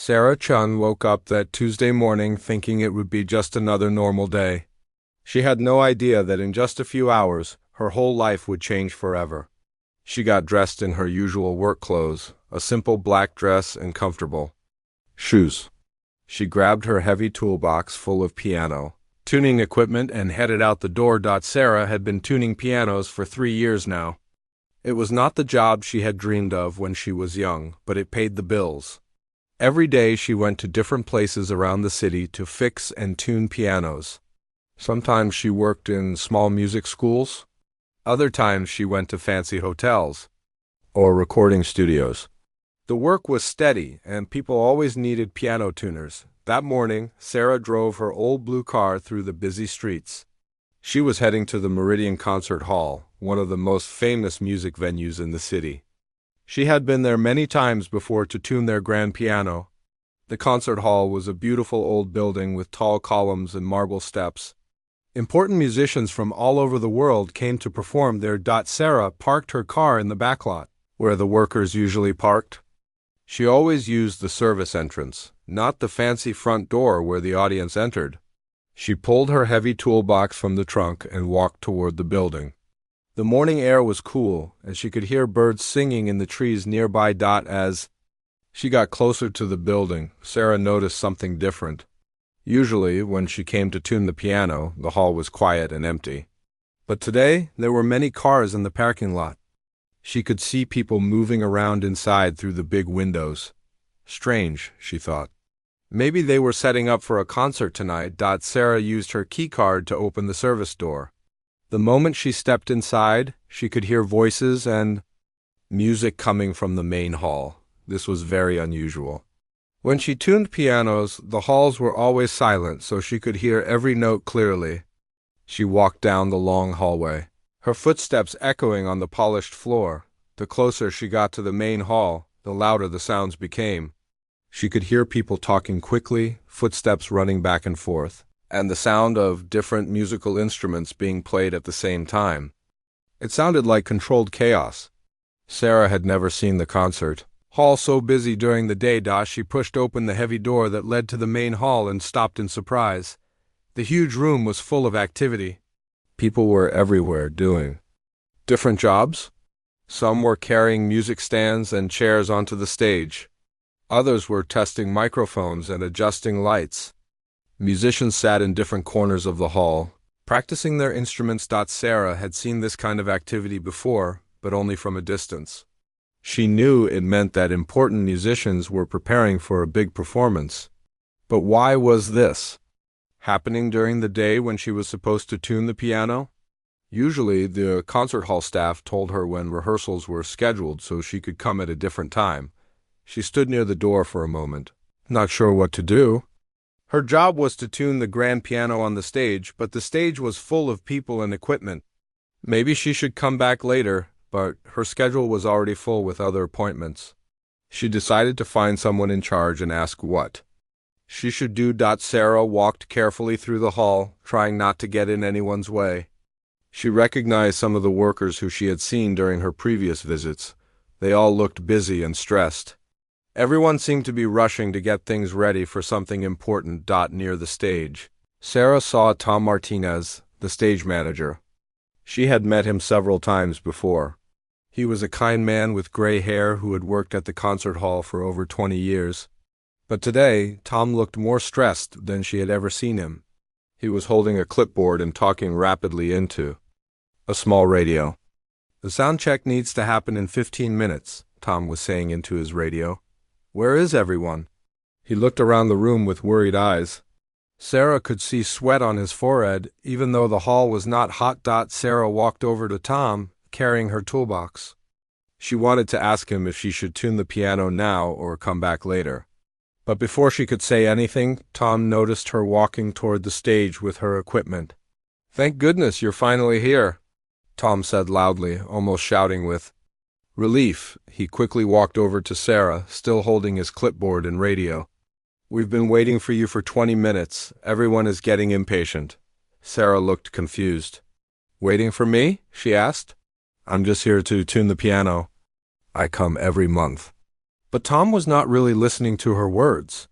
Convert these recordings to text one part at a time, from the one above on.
Sarah Chun woke up that Tuesday morning thinking it would be just another normal day. She had no idea that in just a few hours, her whole life would change forever. She got dressed in her usual work clothes, a simple black dress and comfortable shoes. She grabbed her heavy toolbox full of piano, tuning equipment and headed out the door. Sarah had been tuning pianos for 3 years now. It was not the job she had dreamed of when she was young, but it paid the bills. Every day she went to different places around the city to fix and tune pianos. Sometimes she worked in small music schools. Other times she went to fancy hotels or recording studios. The work was steady, and people always needed piano tuners. That morning, Sarah drove her old blue car through the busy streets. She was heading to the Meridian Concert Hall, one of the most famous music venues in the city. She had been there many times before to tune their grand piano. The concert hall was a beautiful old building with tall columns and marble steps. Important musicians from all over the world came to perform there. Sarah parked her car in the back lot, where the workers usually parked. She always used the service entrance, not the fancy front door where the audience entered. She pulled her heavy toolbox from the trunk and walked toward the building. The morning air was cool, and she could hear birds singing in the trees nearby. As she got closer to the building, Sarah noticed something different. Usually, when she came to tune the piano, the hall was quiet and empty. But today, there were many cars in the parking lot. She could see people moving around inside through the big windows. Strange, she thought. Maybe they were setting up for a concert tonight. Sarah used her key card to open the service door. The moment she stepped inside, she could hear voices and music coming from the main hall. This was very unusual. When she tuned pianos, the halls were always silent, so she could hear every note clearly. She walked down the long hallway, her footsteps echoing on the polished floor. The closer she got to the main hall, the louder the sounds became. She could hear people talking quickly, footsteps running back and forth, and the sound of different musical instruments being played at the same time. It sounded like controlled chaos. Sarah had never seen the concert hall so busy during the day. She pushed open the heavy door that led to the main hall and stopped in surprise. The huge room was full of activity. People were everywhere doing different jobs. Some were carrying music stands and chairs onto the stage. Others were testing microphones and adjusting lights. Musicians sat in different corners of the hall, practicing their instruments. Sarah had seen this kind of activity before, but only from a distance. She knew it meant that important musicians were preparing for a big performance. But why was this happening during the day when she was supposed to tune the piano? Usually, the concert hall staff told her when rehearsals were scheduled so she could come at a different time. She stood near the door for a moment, not sure what to do. Her job was to tune the grand piano on the stage, but the stage was full of people and equipment. Maybe she should come back later, but her schedule was already full with other appointments. She decided to find someone in charge and ask what she should do. Sarah walked carefully through the hall, trying not to get in anyone's way. She recognized some of the workers who she had seen during her previous visits. They all looked busy and stressed. Everyone seemed to be rushing to get things ready for something important. Near the stage, Sarah saw Tom Martinez, the stage manager. She had met him several times before. He was a kind man with gray hair who had worked at the concert hall for over 20 years. But today, Tom looked more stressed than she had ever seen him. He was holding a clipboard and talking rapidly into a small radio. "The sound check needs to happen in 15 minutes, Tom was saying into his radio. "Where is everyone?" He looked around the room with worried eyes. Sarah could see sweat on his forehead, even though the hall was not hot. Sarah walked over to Tom, carrying her toolbox. She wanted to ask him if she should tune the piano now or come back later. But before she could say anything, Tom noticed her walking toward the stage with her equipment. "Thank goodness you're finally here," Tom said loudly, almost shouting with relief. He quickly walked over to Sarah, still holding his clipboard and radio. "We've been waiting for you for 20 minutes. Everyone is getting impatient." Sarah looked confused. "Waiting for me?" she asked. "I'm just here to tune the piano. I come every month." But Tom was not really listening to her words.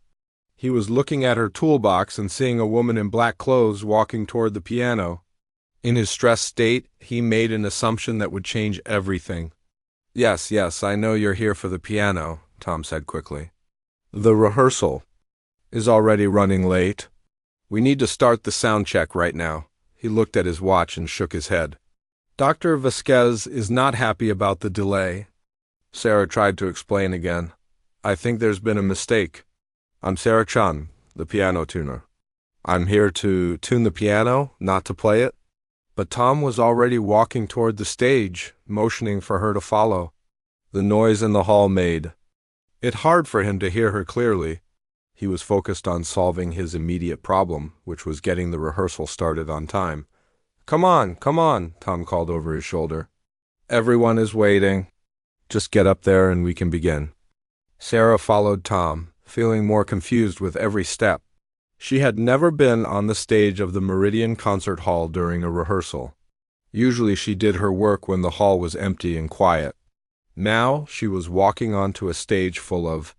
He was looking at her toolbox and seeing a woman in black clothes walking toward the piano. In his stressed state, he made an assumption that would change everything. Yes, I know you're here for the piano, Tom said quickly. The rehearsal is already running late. We need to start the sound check right now. He looked at his watch and shook his head. Dr. Vasquez is not happy about the delay. Sarah tried to explain again. I think there's been a mistake. I'm Sarah Chan, the piano tuner. I'm here to tune the piano, not to play it. But Tom was already walking toward the stage, motioning for her to follow. The noise in the hall made it hard for him to hear her clearly. He was focused on solving his immediate problem, which was getting the rehearsal started on time. Come on, Tom called over his shoulder. Everyone is waiting. Just get up there and we can begin. Sarah followed Tom, feeling more confused with every step. She had never been on the stage of the Meridian Concert Hall during a rehearsal. Usually she did her work when the hall was empty and quiet. Now she was walking onto a stage full of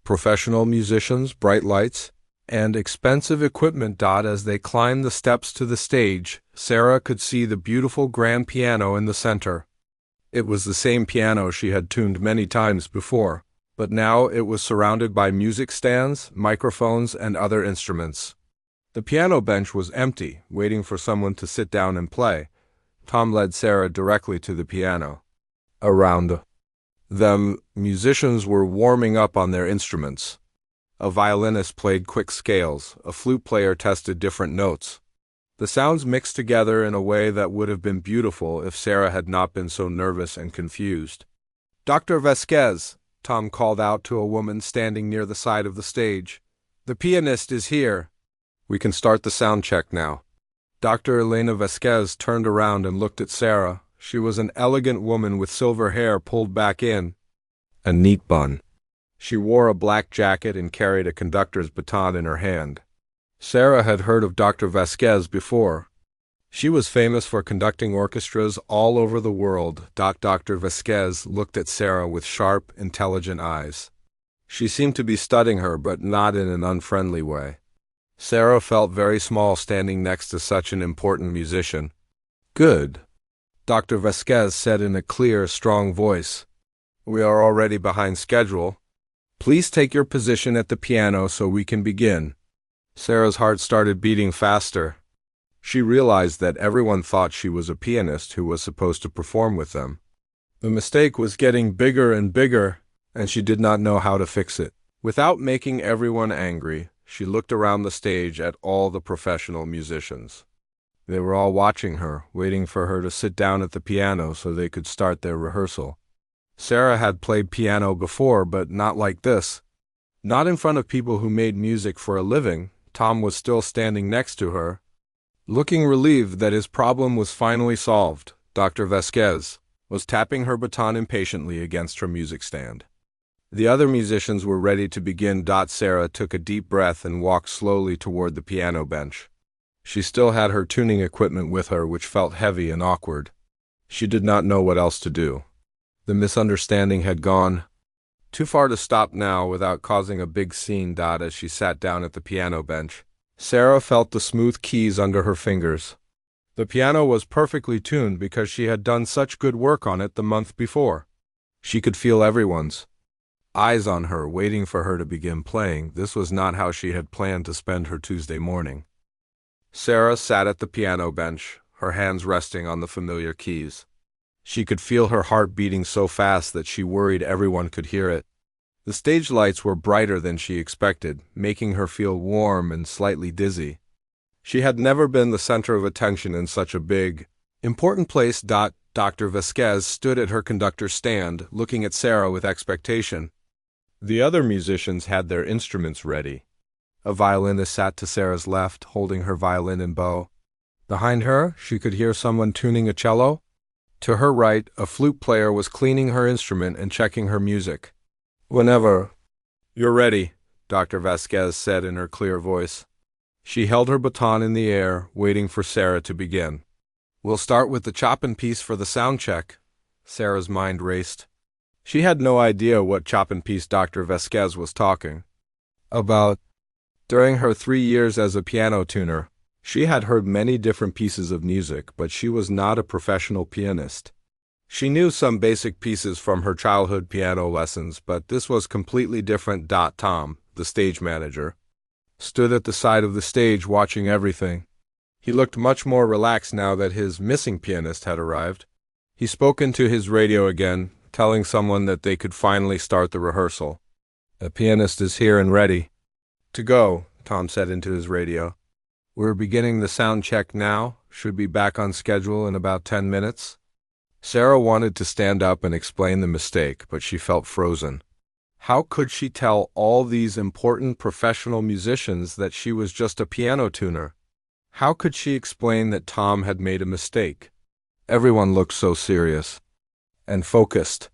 professional musicians, bright lights, and expensive equipment. As they climbed the steps to the stage, Sarah could see the beautiful grand piano in the center. It was the same piano she had tuned many times before, but now it was surrounded by music stands, microphones, and other instruments. The piano bench was empty, waiting for someone to sit down and play. Tom led Sarah directly to the piano. Around them, musicians were warming up on their instruments. A violinist played quick scales, a flute player tested different notes. The sounds mixed together in a way that would have been beautiful if Sarah had not been so nervous and confused. Dr. Vasquez, Tom called out to a woman standing near the side of the stage. The pianist is here. We can start the sound check now. Dr. Elena Vasquez turned around and looked at Sarah. She was an elegant woman with silver hair pulled back in a neat bun. She wore a black jacket and carried a conductor's baton in her hand. Sarah had heard of Dr. Vasquez before. She was famous for conducting orchestras all over the world. Dr. Vasquez looked at Sarah with sharp, intelligent eyes. She seemed to be studying her, but not in an unfriendly way. Sarah felt very small standing next to such an important musician. Good, Dr. Vasquez said in a clear, strong voice. We are already behind schedule. Please take your position at the piano so we can begin. Sarah's heart started beating faster. She realized that everyone thought she was a pianist who was supposed to perform with them. The mistake was getting bigger and bigger, and she did not know how to fix it. Without making everyone angry, she looked around the stage at all the professional musicians. They were all watching her, waiting for her to sit down at the piano so they could start their rehearsal. Sarah had played piano before, but not like this. Not in front of people who made music for a living. Tom was still standing next to her, looking relieved that his problem was finally solved. Dr. Vasquez was tapping her baton impatiently against her music stand. The other musicians were ready to begin. Sarah took a deep breath and walked slowly toward the piano bench. She still had her tuning equipment with her, which felt heavy and awkward. She did not know what else to do. The misunderstanding had gone too far to stop now without causing a big scene. As she sat down at the piano bench, Sarah felt the smooth keys under her fingers. The piano was perfectly tuned because she had done such good work on it the month before. She could feel everyone's eyes on her, waiting for her to begin playing. This was not how she had planned to spend her Tuesday morning. Sarah sat at the piano bench, her hands resting on the familiar keys. She could feel her heart beating so fast that she worried everyone could hear it. The stage lights were brighter than she expected, making her feel warm and slightly dizzy. She had never been the center of attention in such a big, important place. Dr. Vasquez stood at her conductor's stand, looking at Sarah with expectation. The other musicians had their instruments ready. A violinist sat to Sarah's left, holding her violin and bow. Behind her, she could hear someone tuning a cello. To her right, a flute player was cleaning her instrument and checking her music. Whenever you're ready, Dr. Vasquez said in her clear voice. She held her baton in the air, waiting for Sarah to begin. We'll start with the Chopin piece for the sound check. Sarah's mind raced. She had no idea what chop-and-piece Dr. Vasquez was talking about. During her 3 years as a piano tuner, she had heard many different pieces of music, but she was not a professional pianist. She knew some basic pieces from her childhood piano lessons, but this was completely different. Tom, the stage manager, stood at the side of the stage watching everything. He looked much more relaxed now that his missing pianist had arrived. He spoke into his radio again, telling someone that they could finally start the rehearsal. "A pianist is here and ready to go," Tom said into his radio. "We're beginning the sound check now. Should be back on schedule in about 10 minutes. Sarah wanted to stand up and explain the mistake, but she felt frozen. How could she tell all these important professional musicians that she was just a piano tuner? How could she explain that Tom had made a mistake? Everyone looked so serious and focused.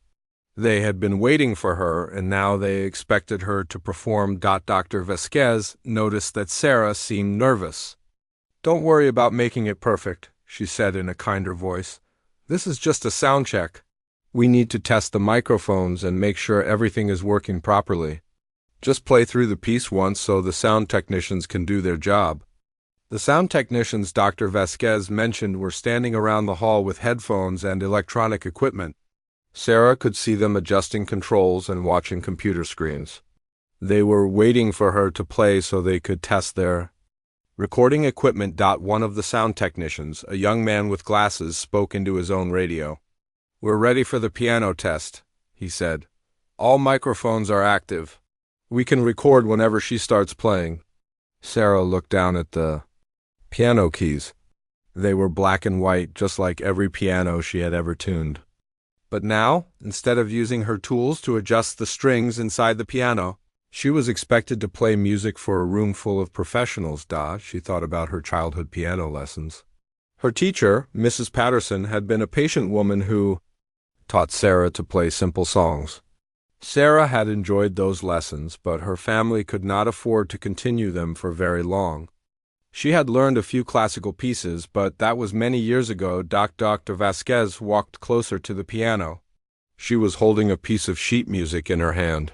They had been waiting for her, and now they expected her to perform. Dr. Vasquez noticed that Sarah seemed nervous. "Don't worry about making it perfect," she said in a kinder voice. "This is just a sound check. We need to test the microphones and make sure everything is working properly. Just play through the piece once so the sound technicians can do their job." The sound technicians Dr. Vasquez mentioned were standing around the hall with headphones and electronic equipment. Sarah could see them adjusting controls and watching computer screens. They were waiting for her to play so they could test their recording equipment. One of the sound technicians, a young man with glasses, spoke into his own radio. "We're ready for the piano test," he said. "All microphones are active. We can record whenever she starts playing." Sarah looked down at the piano keys. They were black and white, just like every piano she had ever tuned. But now, instead of using her tools to adjust the strings inside the piano, she was expected to play music for a room full of professionals. She thought about her childhood piano lessons. Her teacher, Mrs. Patterson, had been a patient woman who taught Sarah to play simple songs. Sarah had enjoyed those lessons, but her family could not afford to continue them for very long. She had learned a few classical pieces, but that was many years ago. Dr. Vasquez walked closer to the piano. She was holding a piece of sheet music in her hand.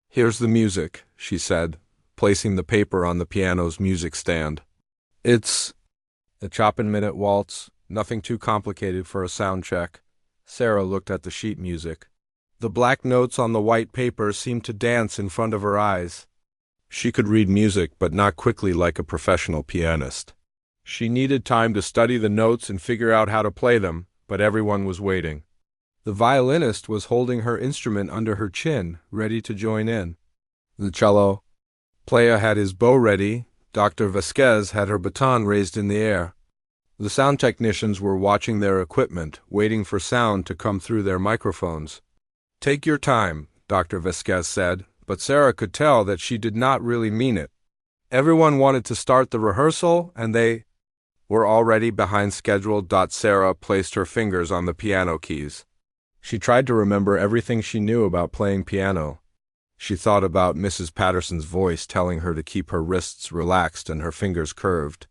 "Here's the music," she said, placing the paper on the piano's music stand. "It's a chop-and-minute waltz, nothing too complicated for a sound check." Sarah looked at the sheet music. The black notes on the white paper seemed to dance in front of her eyes. She could read music, but not quickly like a professional pianist. She needed time to study the notes and figure out how to play them, but everyone was waiting. The violinist was holding her instrument under her chin, ready to join in. The cello player had his bow ready. Dr. Vasquez had her baton raised in the air. The sound technicians were watching their equipment, waiting for sound to come through their microphones. "Take your time," Dr. Vasquez said, but Sarah could tell that she did not really mean it. Everyone wanted to start the rehearsal, and they were already behind schedule. Sarah placed her fingers on the piano keys. She tried to remember everything she knew about playing piano. She thought about Mrs. Patterson's voice telling her to keep her wrists relaxed and her fingers curved.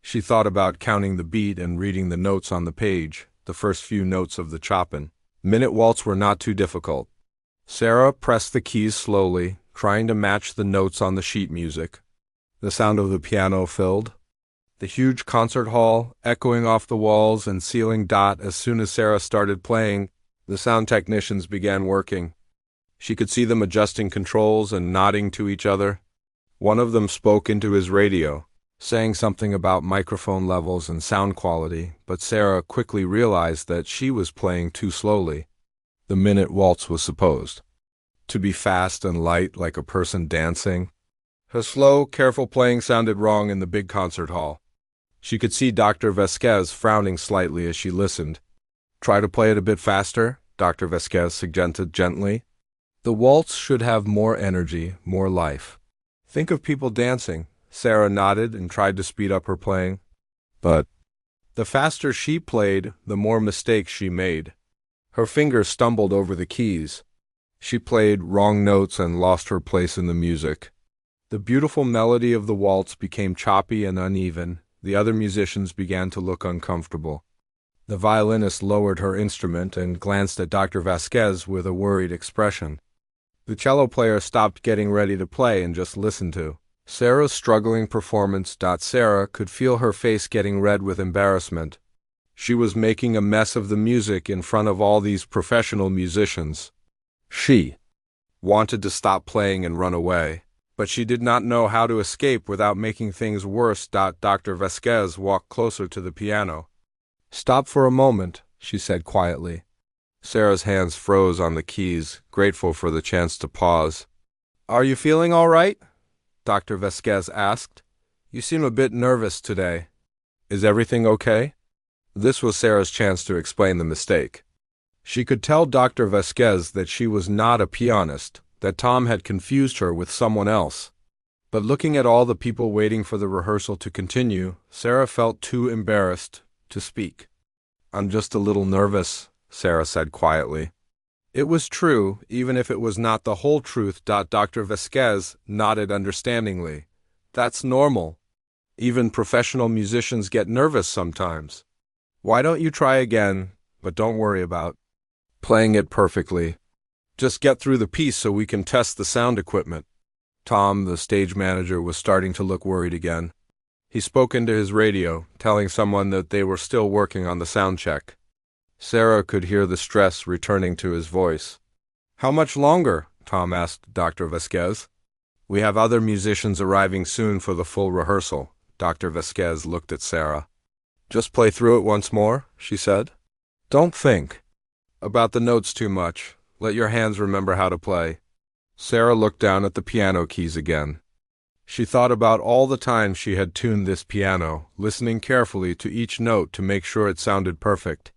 She thought about counting the beat and reading the notes on the page. The first few notes of the chop-and-minute waltz were not too difficult. Sarah pressed the keys slowly, trying to match the notes on the sheet music. The sound of the piano filled the huge concert hall, echoing off the walls and ceiling. As soon as Sarah started playing, the sound technicians began working. She could see them adjusting controls and nodding to each other. One of them spoke into his radio, saying something about microphone levels and sound quality, but Sarah quickly realized that she was playing too slowly. The minute waltz was supposed to be fast and light, like a person dancing. Her slow, careful playing sounded wrong in the big concert hall. She could see Dr. Vasquez frowning slightly as she listened. "Try to play it a bit faster," Dr. Vasquez suggested gently. "The waltz should have more energy, more life. Think of people dancing." Sarah nodded and tried to speed up her playing. But the faster she played, the more mistakes she made. Her fingers stumbled over the keys. She played wrong notes and lost her place in the music. The beautiful melody of the waltz became choppy and uneven. The other musicians began to look uncomfortable. The violinist lowered her instrument and glanced at Dr. Vasquez with a worried expression. The cello player stopped getting ready to play and just listened to Sarah's struggling performance. Sarah could feel her face getting red with embarrassment. She was making a mess of the music in front of all these professional musicians. She wanted to stop playing and run away, but she did not know how to escape without making things worse. Dr. Vasquez walked closer to the piano. "Stop for a moment," she said quietly. Sarah's hands froze on the keys, grateful for the chance to pause. "Are you feeling all right?" Dr. Vasquez asked. "You seem a bit nervous today. Is everything okay?" This was Sarah's chance to explain the mistake. She could tell Dr. Vasquez that she was not a pianist, that Tom had confused her with someone else. But looking at all the people waiting for the rehearsal to continue, Sarah felt too embarrassed to speak. "I'm just a little nervous," Sarah said quietly. It was true, even if it was not the whole truth. Dr. Vasquez nodded understandingly. "That's normal. Even professional musicians get nervous sometimes. Why don't you try again, but don't worry about playing it perfectly. Just get through the piece so we can test the sound equipment." Tom, the stage manager, was starting to look worried again. He spoke into his radio, telling someone that they were still working on the sound check. Sarah could hear the stress returning to his voice. "How much longer?" Tom asked Dr. Vasquez. "We have other musicians arriving soon for the full rehearsal." Dr. Vasquez looked at Sarah. "Just play through it once more," she said. "Don't think about the notes too much. Let your hands remember how to play." Sarah looked down at the piano keys again. She thought about all the times she had tuned this piano, listening carefully to each note to make sure it sounded perfect.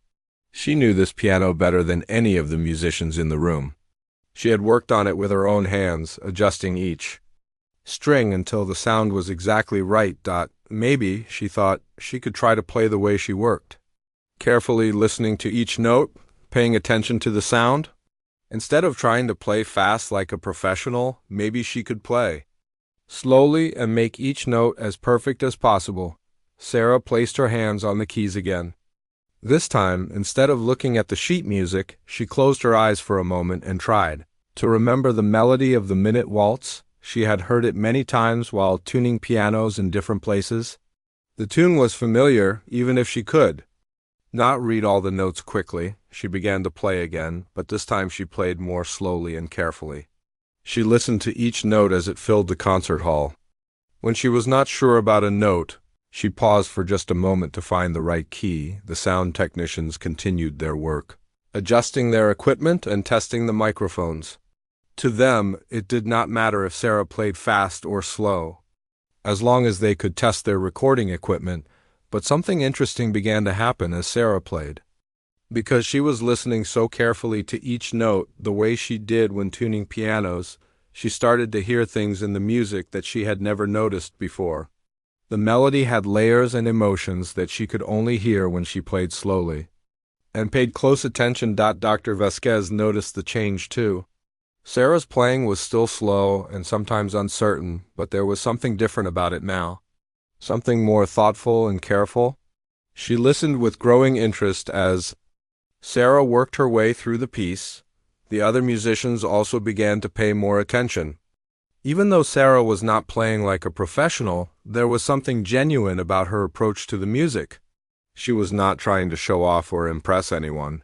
She knew this piano better than any of the musicians in the room. She had worked on it with her own hands, adjusting each string until the sound was exactly right. Maybe, she thought, she could try to play the way she worked, carefully listening to each note, paying attention to the sound. Instead of trying to play fast like a professional, maybe she could play slowly and make each note as perfect as possible. Sarah placed her hands on the keys again. This time, instead of looking at the sheet music, she closed her eyes for a moment and tried to remember the melody of the minute waltz. She had heard it many times while tuning pianos in different places. The tune was familiar, even if she could not read all the notes quickly. She began to play again, but this time she played more slowly and carefully. She listened to each note as it filled the concert hall. When she was not sure about a note, she paused for just a moment to find the right key. The sound technicians continued their work, adjusting their equipment and testing the microphones. To them, it did not matter if Sarah played fast or slow, as long as they could test their recording equipment. But something interesting began to happen as Sarah played. Because she was listening so carefully to each note, the way she did when tuning pianos, she started to hear things in the music that she had never noticed before. The melody had layers and emotions that she could only hear when she played slowly, and paid close attention. Dr. Vasquez noticed the change too. Sarah's playing was still slow and sometimes uncertain, but there was something different about it now. Something more thoughtful and careful. She listened with growing interest as Sarah worked her way through the piece. The other musicians also began to pay more attention. Even though Sarah was not playing like a professional, there was something genuine about her approach to the music. She was not trying to show off or impress anyone.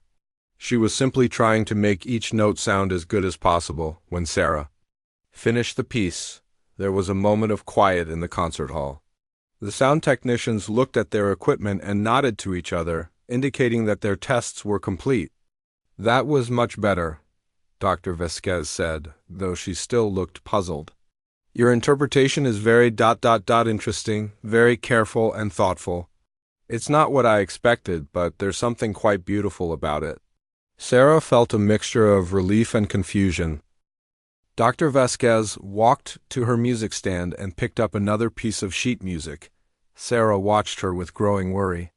She was simply trying to make each note sound as good as possible. When Sarah finished the piece, there was a moment of quiet in the concert hall. The sound technicians looked at their equipment and nodded to each other, indicating that their tests were complete. "That was much better," Dr. Vasquez said, though she still looked puzzled. "Your interpretation is very interesting, very careful and thoughtful. It's not what I expected, but there's something quite beautiful about it." Sarah felt a mixture of relief and confusion. Dr. Vasquez walked to her music stand and picked up another piece of sheet music. Sarah watched her with growing worry.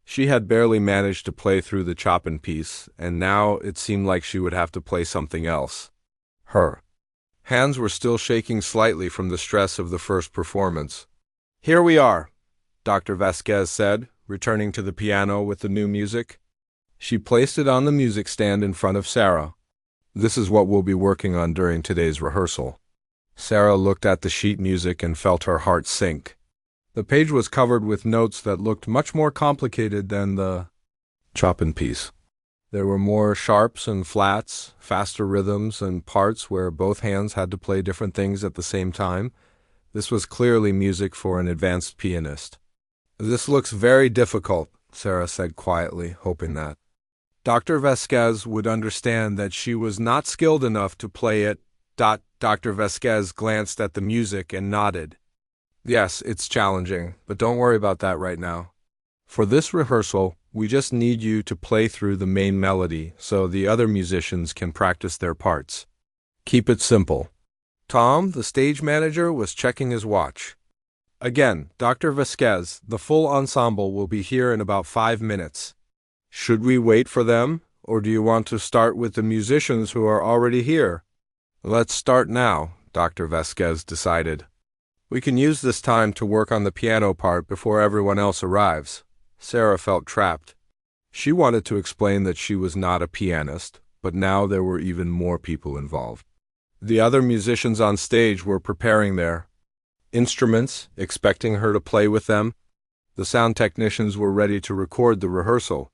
She had barely managed to play through the Chopin piece, and now it seemed like she would have to play something else. Her hands were still shaking slightly from the stress of the first performance. "Here we are," Dr. Vasquez said, returning to the piano with the new music. She placed it on the music stand in front of Sarah. "This is what we'll be working on during today's rehearsal." Sarah looked at the sheet music and felt her heart sink. The page was covered with notes that looked much more complicated than the Chopin piece. There were more sharps and flats, faster rhythms, and parts where both hands had to play different things at the same time. This was clearly music for an advanced pianist. "This looks very difficult," Sarah said quietly, hoping that Dr. Vasquez would understand that she was not skilled enough to play it. Dr. Vasquez glanced at the music and nodded. "Yes, it's challenging, but don't worry about that right now. For this rehearsal, we just need you to play through the main melody so the other musicians can practice their parts. Keep it simple." Tom, the stage manager, was checking his watch. "Again, Dr. Vasquez, the full ensemble will be here in about 5 minutes. Should we wait for them, or do you want to start with the musicians who are already here?" "Let's start now," Dr. Vasquez decided. "We can use this time to work on the piano part before everyone else arrives." Sarah felt trapped. She wanted to explain that she was not a pianist, but now there were even more people involved. The other musicians on stage were preparing their instruments, expecting her to play with them. The sound technicians were ready to record the rehearsal.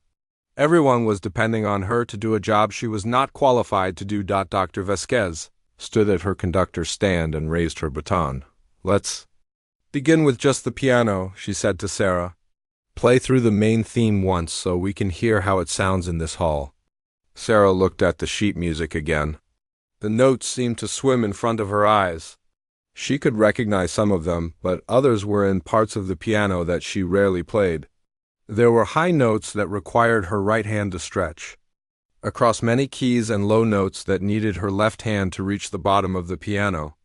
Everyone was depending on her to do a job she was not qualified to do. Dr. Vasquez stood at her conductor's stand and raised her baton. "Let's begin with just the piano," she said to Sarah. "Play through the main theme once so we can hear how it sounds in this hall." Sarah looked at the sheet music again. The notes seemed to swim in front of her eyes. She could recognize some of them, but others were in parts of the piano that she rarely played. There were high notes that required her right hand to stretch across many keys and low notes that needed her left hand to reach the bottom of the piano.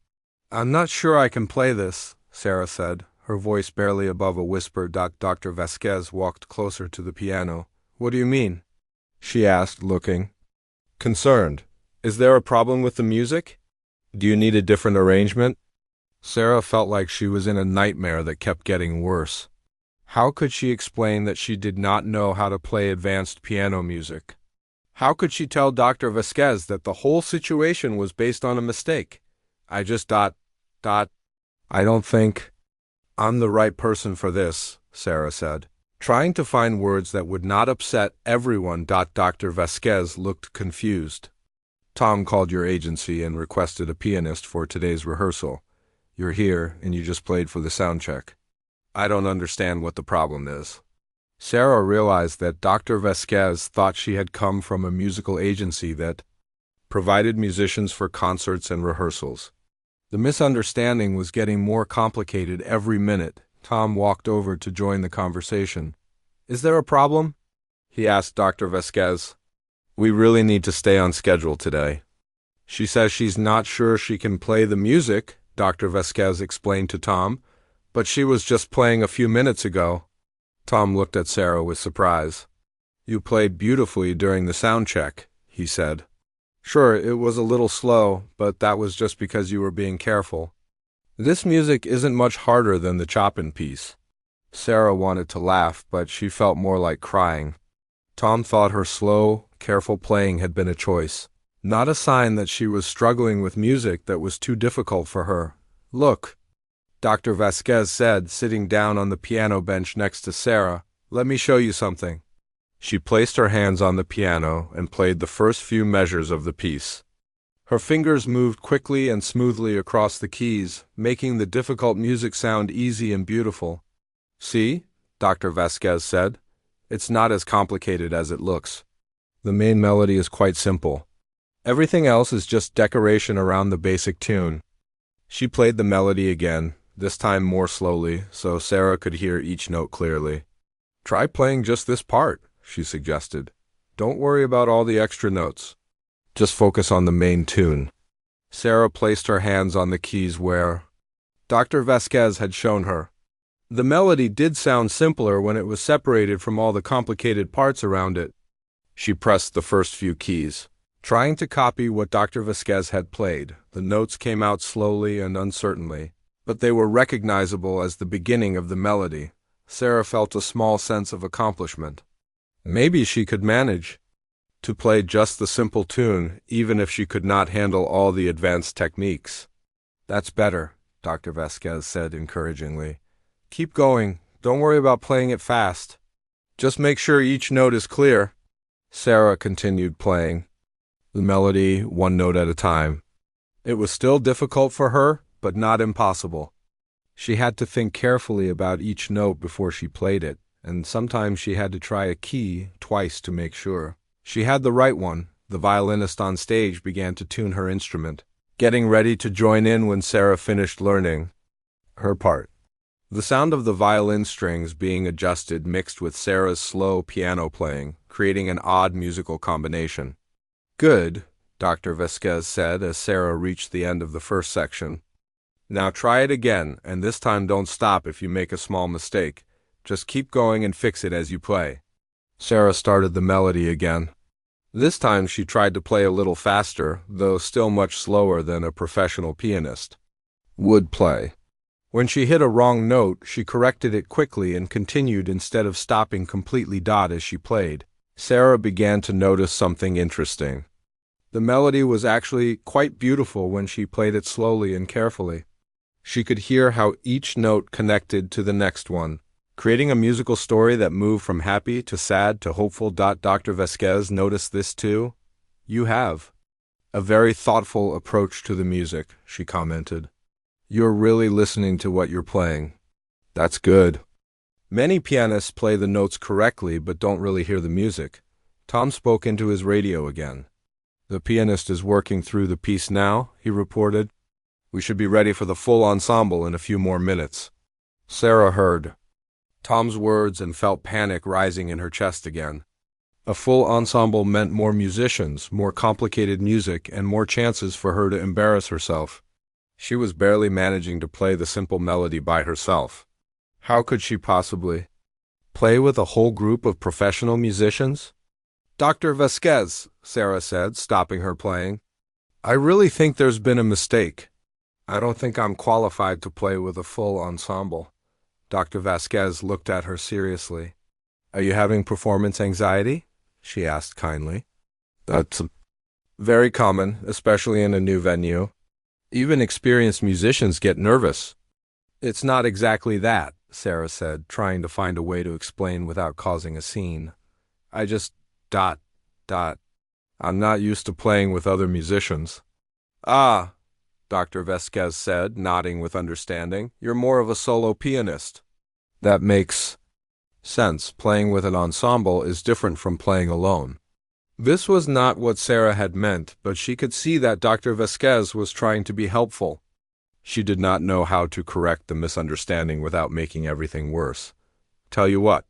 "I'm not sure I can play this," Sarah said, her voice barely above a whisper. Dr. Vasquez walked closer to the piano. "What do you mean?" she asked, looking concerned. "Is there a problem with the music? Do you need a different arrangement?" Sarah felt like she was in a nightmare that kept getting worse. How could she explain that she did not know how to play advanced piano music? How could she tell Dr. Vasquez that the whole situation was based on a mistake? I don't think I'm the right person for this," Sarah said, trying to find words that would not upset everyone. Dr. Vasquez looked confused. "Tom called your agency and requested a pianist for today's rehearsal. You're here, and you just played for the sound check. I don't understand what the problem is." Sarah realized that Dr. Vasquez thought she had come from a musical agency that provided musicians for concerts and rehearsals. The misunderstanding was getting more complicated every minute. Tom walked over to join the conversation. "Is there a problem?" he asked Dr. Vasquez. "We really need to stay on schedule today. She says she's not sure she can play the music," Dr. Vasquez explained to Tom, "but she was just playing a few minutes ago." Tom looked at Sarah with surprise. "You played beautifully during the sound check," he said. "Sure, it was a little slow, but that was just because you were being careful. This music isn't much harder than the Chopin piece." Sarah wanted to laugh, but she felt more like crying. Tom thought her slow, careful playing had been a choice, not a sign that she was struggling with music that was too difficult for her. "Look," Dr. Vasquez said, sitting down on the piano bench next to Sarah, "let me show you something." She placed her hands on the piano and played the first few measures of the piece. Her fingers moved quickly and smoothly across the keys, making the difficult music sound easy and beautiful. "See," Dr. Vasquez said, "it's not as complicated as it looks. The main melody is quite simple. Everything else is just decoration around the basic tune." She played the melody again, this time more slowly, so Sarah could hear each note clearly. "Try playing just this part," she suggested. "Don't worry about all the extra notes. Just focus on the main tune." Sarah placed her hands on the keys where Dr. Vasquez had shown her. The melody did sound simpler when it was separated from all the complicated parts around it. She pressed the first few keys, trying to copy what Dr. Vasquez had played. The notes came out slowly and uncertainly, but they were recognizable as the beginning of the melody. Sarah felt a small sense of accomplishment. Maybe she could manage to play just the simple tune, even if she could not handle all the advanced techniques. That's better, Dr. Vasquez said encouragingly. Keep going. Don't worry about playing it fast. Just make sure each note is clear. Sarah continued playing the melody one note at a time. It was still difficult for her, but not impossible. She had to think carefully about each note before she played it, and sometimes she had to try a key twice to make sure she had the right one. The violinist on stage began to tune her instrument, getting ready to join in when Sarah finished learning her part. The sound of the violin strings being adjusted mixed with Sarah's slow piano playing, creating an odd musical combination. Good, Dr. Vasquez said as Sarah reached the end of the first section. Now try it again, and this time don't stop if you make a small mistake. Just keep going and fix it as you play. Sarah started the melody again. This time she tried to play a little faster, though still much slower than a professional pianist would play. When she hit a wrong note, she corrected it quickly and continued instead of stopping completely as she played. Sarah began to notice something interesting. The melody was actually quite beautiful when she played it slowly and carefully. She could hear how each note connected to the next one, creating a musical story that moved from happy to sad to hopeful. Dr. Vasquez noticed this too. You have a very thoughtful approach to the music, she commented. You're really listening to what you're playing. That's good. Many pianists play the notes correctly but don't really hear the music. Tom spoke into his radio again. The pianist is working through the piece now, he reported. We should be ready for the full ensemble in a few more minutes. Sarah heard Tom's words and felt panic rising in her chest again. A full ensemble meant more musicians, more complicated music, and more chances for her to embarrass herself. She was barely managing to play the simple melody by herself. How could she possibly play with a whole group of professional musicians? Dr. Vasquez, Sarah said, stopping her playing. I really think there's been a mistake. I don't think I'm qualified to play with a full ensemble. Dr. Vasquez looked at her seriously. Are you having performance anxiety? She asked kindly. That's very common, especially in a new venue. Even experienced musicians get nervous. It's not exactly that, Sarah said, trying to find a way to explain without causing a scene. I just... I'm not used to playing with other musicians. Ah, Dr. Vasquez said, nodding with understanding. You're more of a solo pianist. That makes sense. Playing with an ensemble is different from playing alone. This was not what Sarah had meant, but she could see that Dr. Vasquez was trying to be helpful. She did not know how to correct the misunderstanding without making everything worse. Tell you what,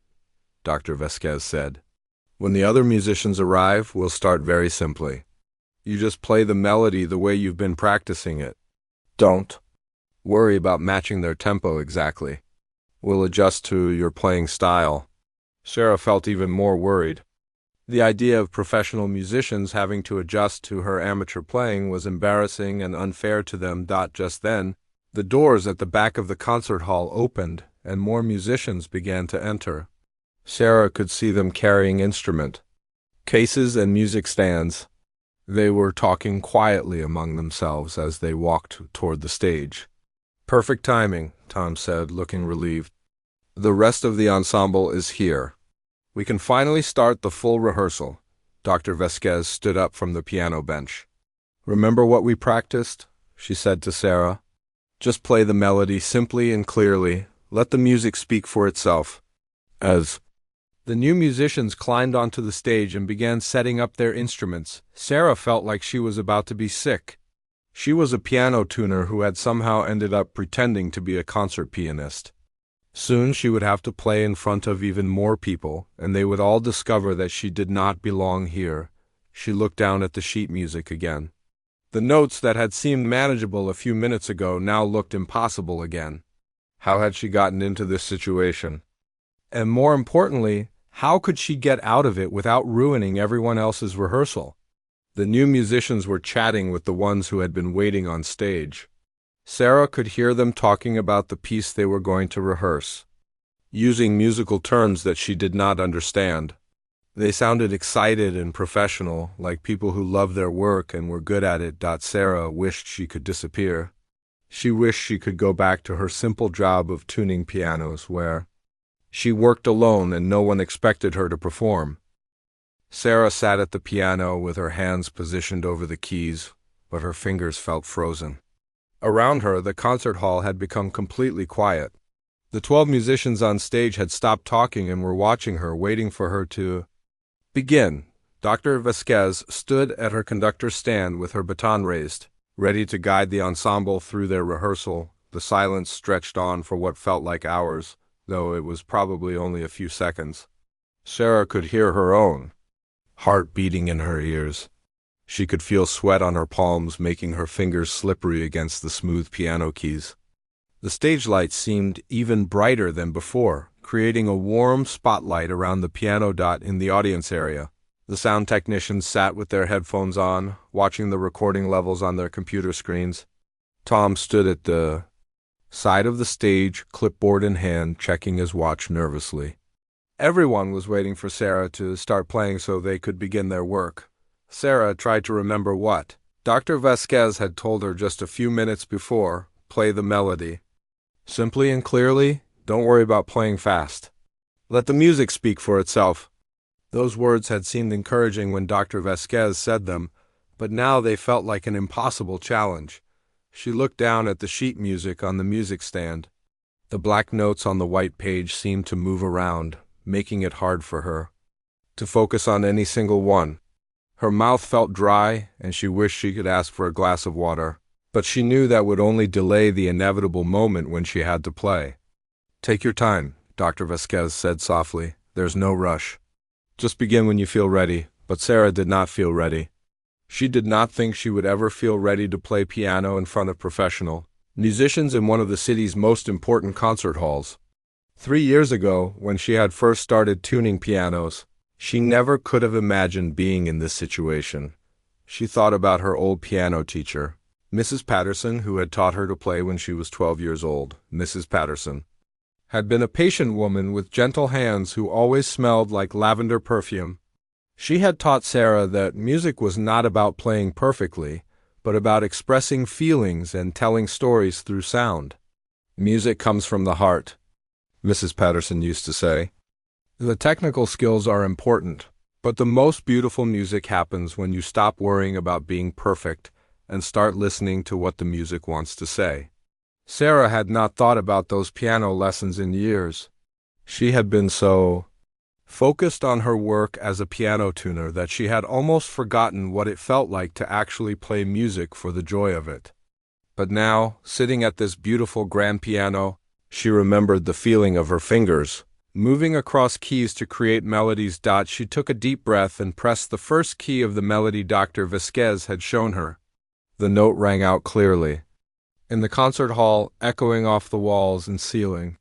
Dr. Vasquez said. When the other musicians arrive, we'll start very simply. You just play the melody the way you've been practicing it. Don't worry about matching their tempo exactly. We'll adjust to your playing style. Sarah felt even more worried. The idea of professional musicians having to adjust to her amateur playing was embarrassing and unfair to them. Just then, the doors at the back of the concert hall opened, and more musicians began to enter. Sarah could see them carrying instrument cases and music stands. They were talking quietly among themselves as they walked toward the stage. Perfect timing, Tom said, looking relieved. The rest of the ensemble is here. We can finally start the full rehearsal. Dr. Vasquez stood up from the piano bench. Remember what we practiced? She said to Sarah. Just play the melody simply and clearly. Let the music speak for itself. As the new musicians climbed onto the stage and began setting up their instruments, Sarah felt like she was about to be sick. She was a piano tuner who had somehow ended up pretending to be a concert pianist. Soon she would have to play in front of even more people, and they would all discover that she did not belong here. She looked down at the sheet music again. The notes that had seemed manageable a few minutes ago now looked impossible again. How had she gotten into this situation? And more importantly, how could she get out of it without ruining everyone else's rehearsal? The new musicians were chatting with the ones who had been waiting on stage. Sarah could hear them talking about the piece they were going to rehearse, using musical terms that she did not understand. They sounded excited and professional, like people who loved their work and were good at it. Sarah wished she could disappear. She wished she could go back to her simple job of tuning pianos, where she worked alone and no one expected her to perform. Sarah sat at the piano with her hands positioned over the keys, but her fingers felt frozen. Around her, the concert hall had become completely quiet. The 12 musicians on stage had stopped talking and were watching her, waiting for her to begin. Dr. Vasquez stood at her conductor's stand with her baton raised, ready to guide the ensemble through their rehearsal. The silence stretched on for what felt like hours, though it was probably only a few seconds. Sarah could hear her own heart beating in her ears. She could feel sweat on her palms, making her fingers slippery against the smooth piano keys. The stage lights seemed even brighter than before, creating a warm spotlight around the piano. In the audience area, the sound technicians sat with their headphones on, watching the recording levels on their computer screens. Tom stood at the side of the stage, clipboard in hand, checking his watch nervously. Everyone was waiting for Sarah to start playing so they could begin their work. Sarah tried to remember what Dr. Vasquez had told her just a few minutes before: play the melody. Simply and clearly, don't worry about playing fast. Let the music speak for itself. Those words had seemed encouraging when Dr. Vasquez said them, but now they felt like an impossible challenge. She looked down at the sheet music on the music stand. The black notes on the white page seemed to move around, making it hard for her to focus on any single one. Her mouth felt dry, and she wished she could ask for a glass of water, but she knew that would only delay the inevitable moment when she had to play. Take your time, Dr. Vasquez said softly. There's no rush. Just begin when you feel ready. But Sarah did not feel ready. She did not think she would ever feel ready to play piano in front of professional musicians in one of the city's most important concert halls. 3 years ago, when she had first started tuning pianos, she never could have imagined being in this situation. She thought about her old piano teacher, Mrs. Patterson, who had taught her to play when she was 12 years old. Mrs. Patterson had been a patient woman with gentle hands who always smelled like lavender perfume. She had taught Sarah that music was not about playing perfectly, but about expressing feelings and telling stories through sound. Music comes from the heart, Mrs. Patterson used to say. The technical skills are important, but the most beautiful music happens when you stop worrying about being perfect and start listening to what the music wants to say. Sarah had not thought about those piano lessons in years. She had been so focused on her work as a piano tuner that she had almost forgotten what it felt like to actually play music for the joy of it. But now, sitting at this beautiful grand piano, she remembered the feeling of her fingers moving across keys to create melodies. She took a deep breath and pressed the first key of the melody Dr. Vasquez had shown her. The note rang out clearly in the concert hall, echoing off the walls and ceiling.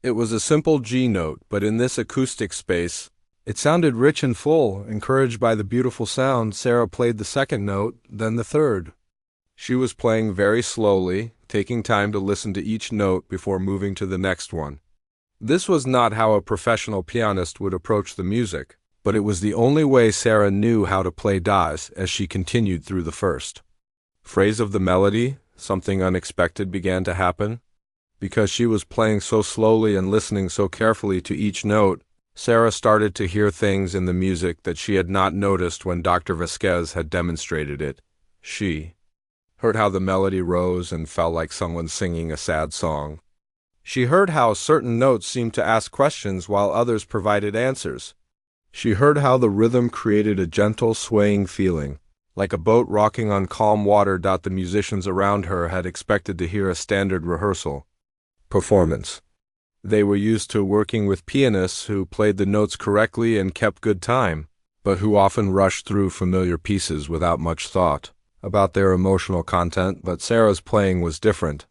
It was a simple G note, but in this acoustic space, it sounded rich and full. Encouraged by the beautiful sound, Sarah played the second note, then the third. She was playing very slowly, taking time to listen to each note before moving to the next one. This was not how a professional pianist would approach the music, but it was the only way Sarah knew how to play as she continued through the first phrase of the melody. Something unexpected began to happen. Because she was playing so slowly and listening so carefully to each note, Sarah started to hear things in the music that she had not noticed when Dr. Vasquez had demonstrated it. She heard how the melody rose and fell like someone singing a sad song. She heard how certain notes seemed to ask questions while others provided answers. She heard how the rhythm created a gentle, swaying feeling, like a boat rocking on calm water. The musicians around her had expected to hear a standard rehearsal performance. They were used to working with pianists who played the notes correctly and kept good time, but who often rushed through familiar pieces without much thought about their emotional content. But Sarah's playing was different.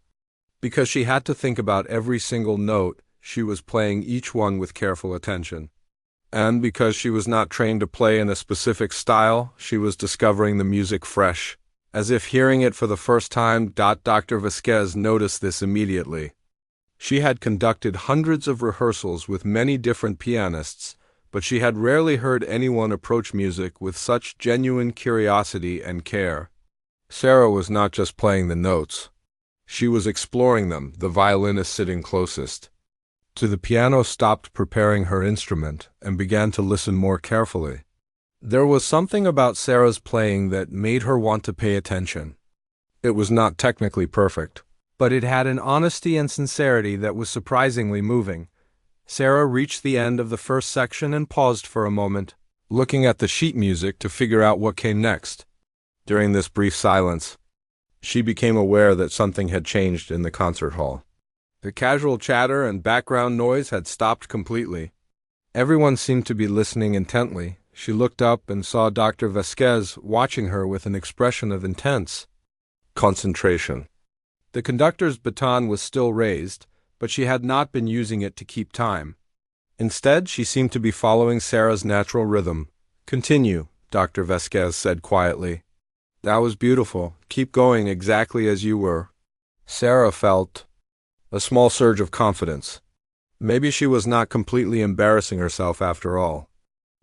Because she had to think about every single note, she was playing each one with careful attention. And because she was not trained to play in a specific style, she was discovering the music fresh, as if hearing it for the first time. Dr. Vasquez noticed this immediately. She had conducted hundreds of rehearsals with many different pianists, but she had rarely heard anyone approach music with such genuine curiosity and care. Sarah was not just playing the notes. She was exploring them, the violinist sitting closest to the piano stopped preparing her instrument and began to listen more carefully. There was something about Sarah's playing that made her want to pay attention. It was not technically perfect, but it had an honesty and sincerity that was surprisingly moving. Sarah reached the end of the first section and paused for a moment, looking at the sheet music to figure out what came next. During this brief silence, she became aware that something had changed in the concert hall. The casual chatter and background noise had stopped completely. Everyone seemed to be listening intently. She looked up and saw Dr. Vasquez watching her with an expression of intense concentration. The conductor's baton was still raised, but she had not been using it to keep time. Instead, she seemed to be following Sarah's natural rhythm. "Continue," Dr. Vasquez said quietly. "That was beautiful. Keep going exactly as you were." Sarah felt a small surge of confidence. Maybe she was not completely embarrassing herself after all.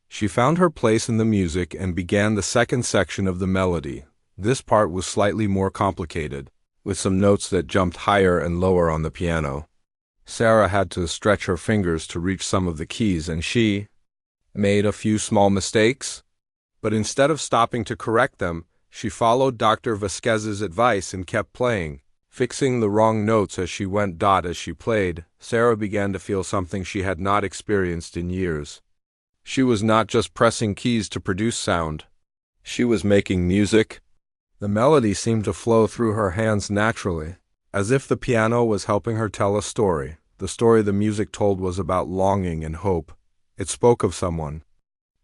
She found her place in the music and began the second section of the melody. This part was slightly more complicated, with some notes that jumped higher and lower on the piano. Sarah had to stretch her fingers to reach some of the keys, and she made a few small mistakes. But instead of stopping to correct them, she followed Dr. Vasquez's advice and kept playing, fixing the wrong notes as she went. As she played, Sarah began to feel something she had not experienced in years. She was not just pressing keys to produce sound. She was making music. The melody seemed to flow through her hands naturally, as if the piano was helping her tell a story. The story the music told was about longing and hope. It spoke of someone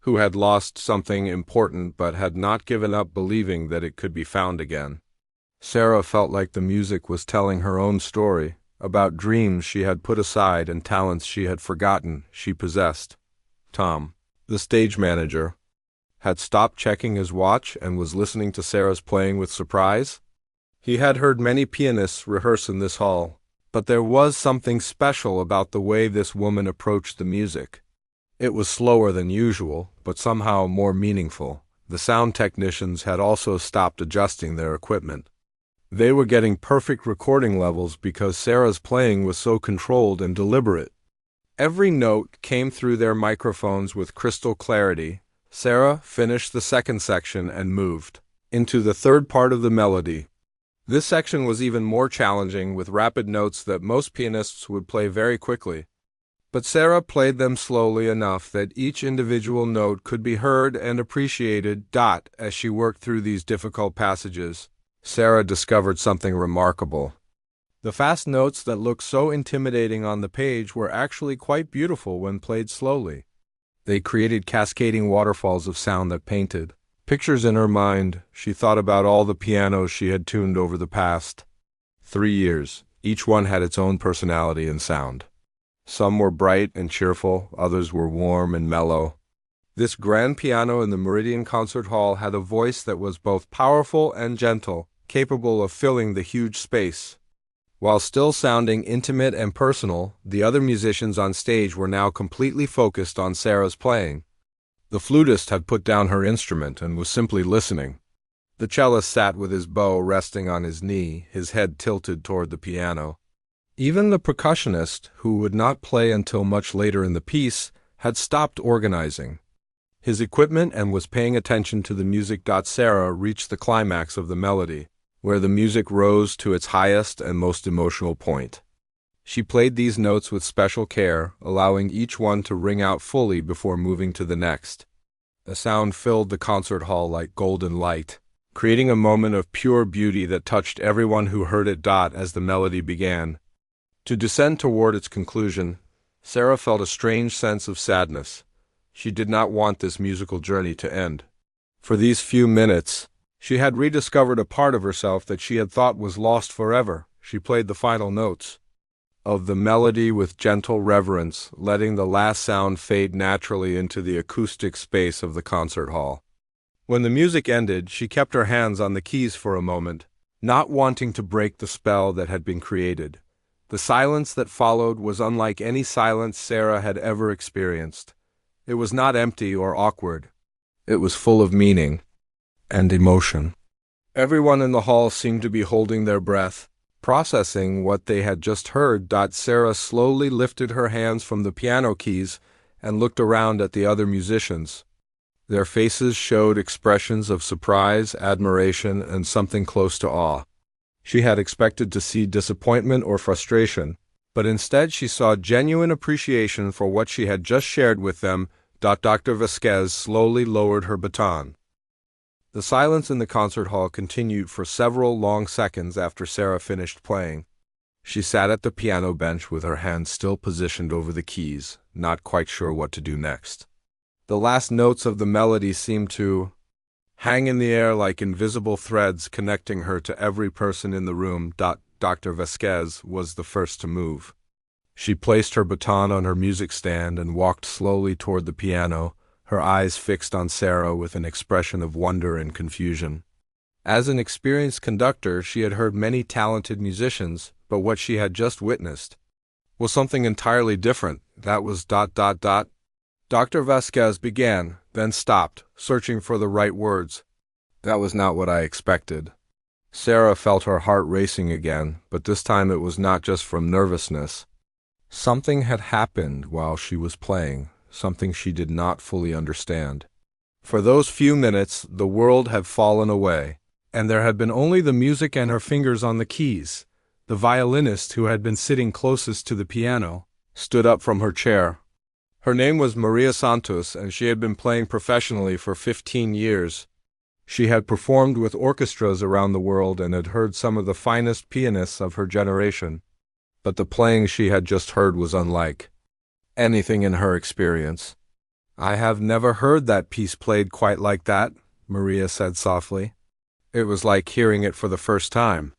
who had lost something important but had not given up believing that it could be found again. Sarah felt like the music was telling her own story, about dreams she had put aside and talents she had forgotten she possessed. Tom, the stage manager, had stopped checking his watch and was listening to Sarah's playing with surprise. He had heard many pianists rehearse in this hall, but there was something special about the way this woman approached the music. It was slower than usual, but somehow more meaningful. The sound technicians had also stopped adjusting their equipment. They were getting perfect recording levels because Sarah's playing was so controlled and deliberate. Every note came through their microphones with crystal clarity. Sarah finished the second section and moved into the third part of the melody. This section was even more challenging, with rapid notes that most pianists would play very quickly. But Sarah played them slowly enough that each individual note could be heard and appreciated. As she worked through these difficult passages, Sarah discovered something remarkable. The fast notes that looked so intimidating on the page were actually quite beautiful when played slowly. They created cascading waterfalls of sound that painted pictures in her mind. She thought about all the pianos she had tuned over the past 3 years. Each one had its own personality and sound. Some were bright and cheerful, others were warm and mellow. This grand piano in the Meridian Concert Hall had a voice that was both powerful and gentle, capable of filling the huge space. While still sounding intimate and personal, the other musicians on stage were now completely focused on Sarah's playing. The flutist had put down her instrument and was simply listening. The cellist sat with his bow resting on his knee, his head tilted toward the piano. Even the percussionist, who would not play until much later in the piece, had stopped organizing his equipment and was paying attention to the music. Sarah reached the climax of the melody, where the music rose to its highest and most emotional point. She played these notes with special care, allowing each one to ring out fully before moving to the next. The sound filled the concert hall like golden light, creating a moment of pure beauty that touched everyone who heard it. As the melody began to descend toward its conclusion, Sarah felt a strange sense of sadness. She did not want this musical journey to end. For these few minutes, she had rediscovered a part of herself that she had thought was lost forever. She played the final notes of the melody with gentle reverence, letting the last sound fade naturally into the acoustic space of the concert hall. When the music ended, she kept her hands on the keys for a moment, not wanting to break the spell that had been created. The silence that followed was unlike any silence Sarah had ever experienced. It was not empty or awkward. It was full of meaning and emotion. Everyone in the hall seemed to be holding their breath, processing what they had just heard. Sarah slowly lifted her hands from the piano keys and looked around at the other musicians. Their faces showed expressions of surprise, admiration, and something close to awe. She had expected to see disappointment or frustration, but instead she saw genuine appreciation for what she had just shared with them. Dr. Vasquez slowly lowered her baton. The silence in the concert hall continued for several long seconds after Sarah finished playing. She sat at the piano bench with her hands still positioned over the keys, not quite sure what to do next. The last notes of the melody seemed to hang in the air like invisible threads connecting her to every person in the room. Dr. Vasquez was the first to move. She placed her baton on her music stand and walked slowly toward the piano, her eyes fixed on Sarah with an expression of wonder and confusion. As an experienced conductor, she had heard many talented musicians, but what she had just witnessed was something entirely different. That was ... Dr. Vasquez began, then stopped, searching for the right words. That was not what I expected. Sarah felt her heart racing again, but this time it was not just from nervousness. Something had happened while she was playing, something she did not fully understand. For those few minutes, the world had fallen away, and there had been only the music and her fingers on the keys. The violinist, who had been sitting closest to the piano, stood up from her chair. Her name was Maria Santos, and she had been playing professionally for 15 years. She had performed with orchestras around the world and had heard some of the finest pianists of her generation. But the playing she had just heard was unlike anything in her experience. "I have never heard that piece played quite like that," Maria said softly. It was like hearing it for the first time.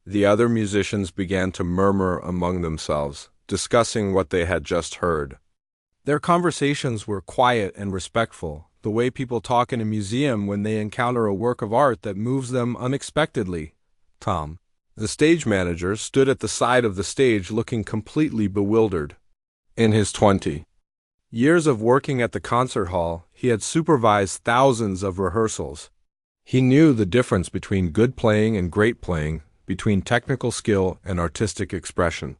The other musicians began to murmur among themselves, discussing what they had just heard. Their conversations were quiet and respectful, the way people talk in a museum when they encounter a work of art that moves them unexpectedly. Tom, the stage manager, stood at the side of the stage looking completely bewildered. In his 20 years of working at the concert hall, he had supervised thousands of rehearsals. He knew the difference between good playing and great playing, between technical skill and artistic expression.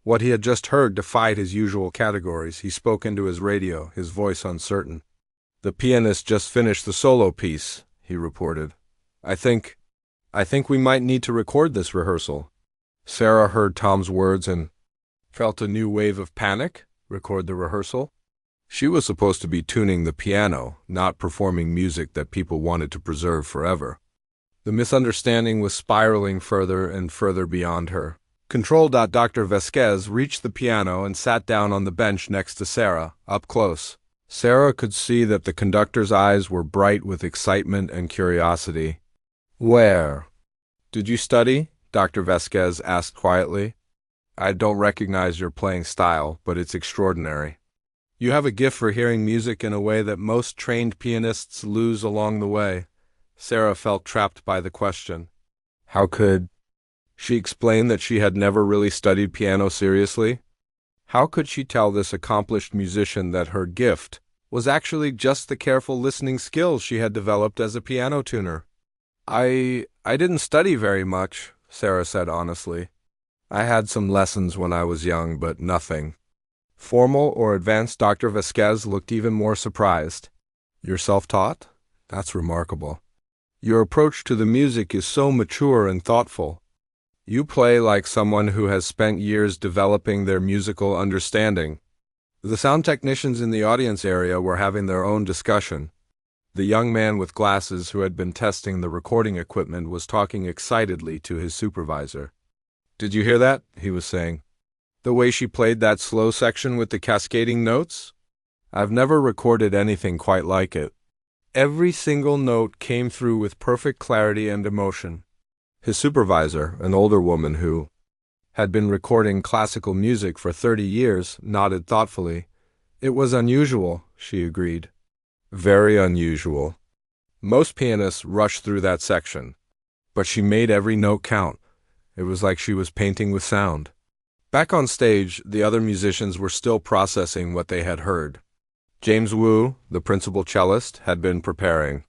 What he had just heard defied his usual categories. He spoke into his radio, his voice uncertain. "The pianist just finished the solo piece," he reported. I think we might need to record this rehearsal." Sarah heard Tom's words and felt a new wave of panic. Record the rehearsal? She was supposed to be tuning the piano, not performing music that people wanted to preserve forever. The misunderstanding was spiraling further and further beyond her. Controlled. Dr. Vasquez reached the piano and sat down on the bench next to Sarah, up close. Sarah could see that the conductor's eyes were bright with excitement and curiosity. "Where did you study?" Dr. Vasquez asked quietly. "I don't recognize your playing style, but it's extraordinary. You have a gift for hearing music in a way that most trained pianists lose along the way." Sarah felt trapped by the question. How could she explain that she had never really studied piano seriously? How could she tell this accomplished musician that her gift was actually just the careful listening skills she had developed as a piano tuner? I didn't study very much," Sarah said honestly. "I had some lessons when I was young, but nothing formal or advanced." Dr. Vasquez looked even more surprised. "You're self-taught? That's remarkable. Your approach to the music is so mature and thoughtful. You play like someone who has spent years developing their musical understanding." The sound technicians in the audience area were having their own discussion. The young man with glasses who had been testing the recording equipment was talking excitedly to his supervisor. "Did you hear that?" he was saying. "The way she played that slow section with the cascading notes? I've never recorded anything quite like it. Every single note came through with perfect clarity and emotion." His supervisor, an older woman who had been recording classical music for 30 years, nodded thoughtfully. "It was unusual," she agreed. "Very unusual. Most pianists rush through that section. But she made every note count. It was like she was painting with sound." Back on stage, the other musicians were still processing what they had heard. James Wu, the principal cellist, had been preparing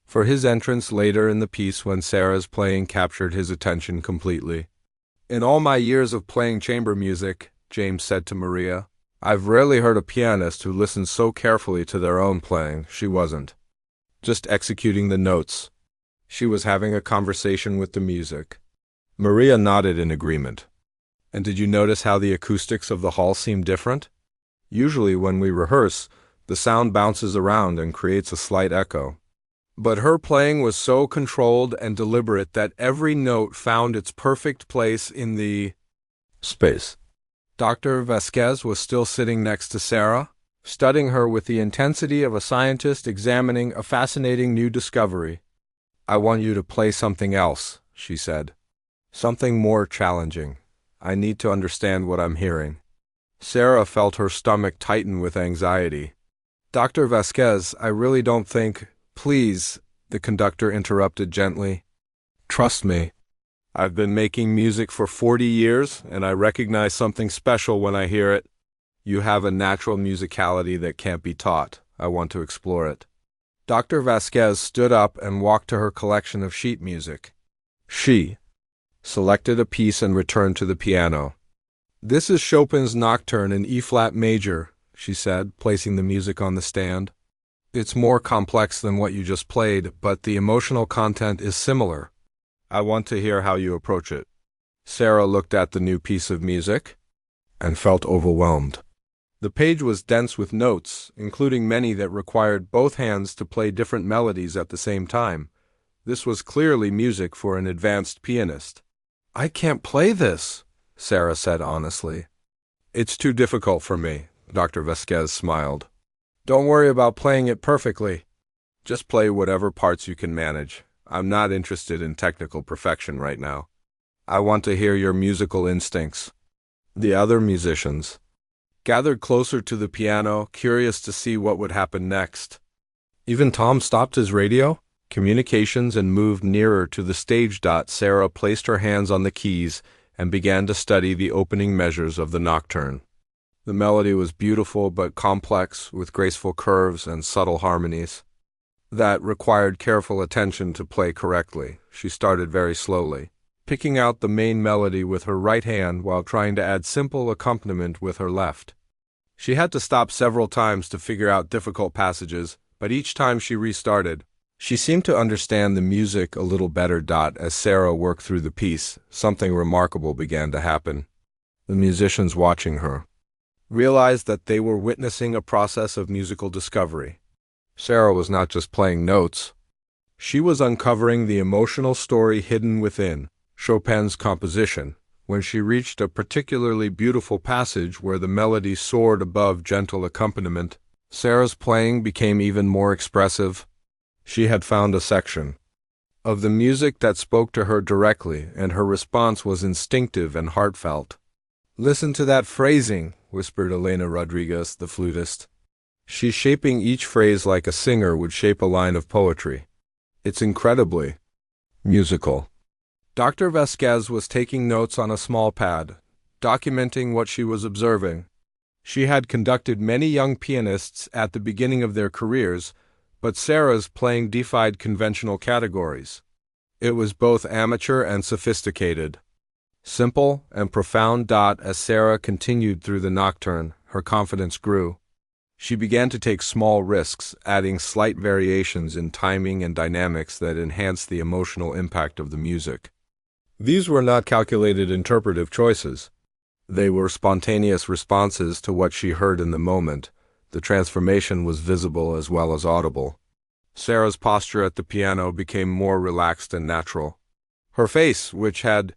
for his entrance later in the piece when Sarah's playing captured his attention completely. "In all my years of playing chamber music," James said to Maria, "I've rarely heard a pianist who listens so carefully to their own playing." She wasn't just executing the notes. She was having a conversation with the music. Maria nodded in agreement. "And did you notice how the acoustics of the hall seem different? Usually when we rehearse, the sound bounces around and creates a slight echo. But her playing was so controlled and deliberate that every note found its perfect place in the space." Dr. Vasquez was still sitting next to Sarah, studying her with the intensity of a scientist examining a fascinating new discovery. "I want you to play something else," she said. "Something more challenging. I need to understand what I'm hearing." Sarah felt her stomach tighten with anxiety. "Dr. Vasquez, I really don't think—" "Please," the conductor interrupted gently. "Trust me. I've been making music for 40 years, and I recognize something special when I hear it. You have a natural musicality that can't be taught. I want to explore it." Dr. Vasquez stood up and walked to her collection of sheet music. She selected a piece and returned to the piano. "This is Chopin's Nocturne in E-flat major," she said, placing the music on the stand. "It's more complex than what you just played, but the emotional content is similar. I want to hear how you approach it." Sarah looked at the new piece of music and felt overwhelmed. The page was dense with notes, including many that required both hands to play different melodies at the same time. This was clearly music for an advanced pianist. "I can't play this," Sarah said honestly. "It's too difficult for me," Dr. Vasquez smiled. "Don't worry about playing it perfectly. Just play whatever parts you can manage. I'm not interested in technical perfection right now. I want to hear your musical instincts." The other musicians gathered closer to the piano, curious to see what would happen next. Even Tom stopped his radio communications and moved nearer to the stage. Sarah placed her hands on the keys and began to study the opening measures of the nocturne. The melody was beautiful but complex, with graceful curves and subtle harmonies that required careful attention to play correctly. She started very slowly, picking out the main melody with her right hand while trying to add simple accompaniment with her left. She had to stop several times to figure out difficult passages, but each time she restarted, she seemed to understand the music a little better. As Sarah worked through the piece, something remarkable began to happen. The musicians watching her realized that they were witnessing a process of musical discovery. Sarah was not just playing notes. She was uncovering the emotional story hidden within Chopin's composition. When she reached a particularly beautiful passage where the melody soared above gentle accompaniment, Sarah's playing became even more expressive. She had found a section of the music that spoke to her directly, and her response was instinctive and heartfelt. "Listen to that phrasing," whispered Elena Rodriguez, the flutist. "She's shaping each phrase like a singer would shape a line of poetry. It's incredibly musical." Dr. Vasquez was taking notes on a small pad, documenting what she was observing. She had conducted many young pianists at the beginning of their careers, but Sarah's playing defied conventional categories. It was both amateur and sophisticated, simple and profound. As Sarah continued through the nocturne, her confidence grew. She began to take small risks, adding slight variations in timing and dynamics that enhanced the emotional impact of the music. These were not calculated interpretive choices. They were spontaneous responses to what she heard in the moment. The transformation was visible as well as audible. Sarah's posture at the piano became more relaxed and natural. Her face, which had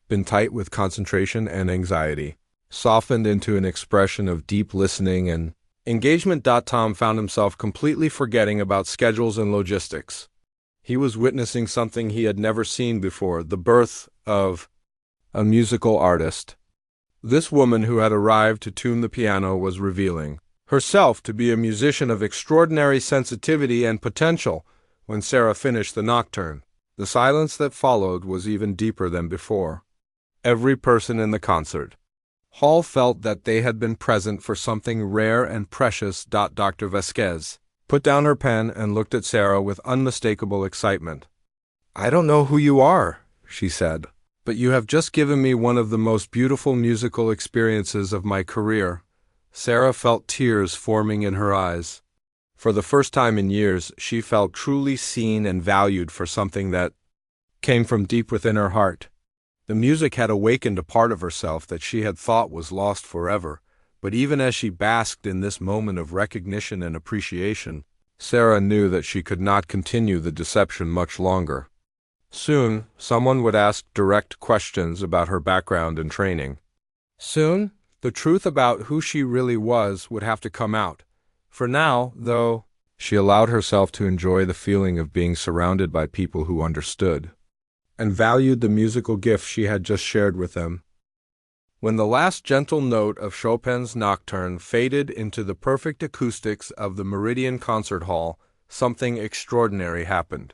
been tight with concentration and anxiety, softened into an expression of deep listening and engagement. Tom found himself completely forgetting about schedules and logistics. He was witnessing something he had never seen before, the birth of a musical artist. This woman who had arrived to tune the piano was revealing herself to be a musician of extraordinary sensitivity and potential. When Sarah finished the nocturne, the silence that followed was even deeper than before. Every person in the concert Hall felt that they had been present for something rare and precious. Dr. Vasquez put down her pen and looked at Sarah with unmistakable excitement. "I don't know who you are," she said, "but you have just given me one of the most beautiful musical experiences of my career." Sarah felt tears forming in her eyes. For the first time in years, she felt truly seen and valued for something that came from deep within her heart. The music had awakened a part of herself that she had thought was lost forever, but even as she basked in this moment of recognition and appreciation, Sarah knew that she could not continue the deception much longer. Soon, someone would ask direct questions about her background and training. Soon, the truth about who she really was would have to come out. For now, though, she allowed herself to enjoy the feeling of being surrounded by people who understood and valued the musical gift she had just shared with them. When the last gentle note of Chopin's Nocturne faded into the perfect acoustics of the Meridian Concert Hall, something extraordinary happened.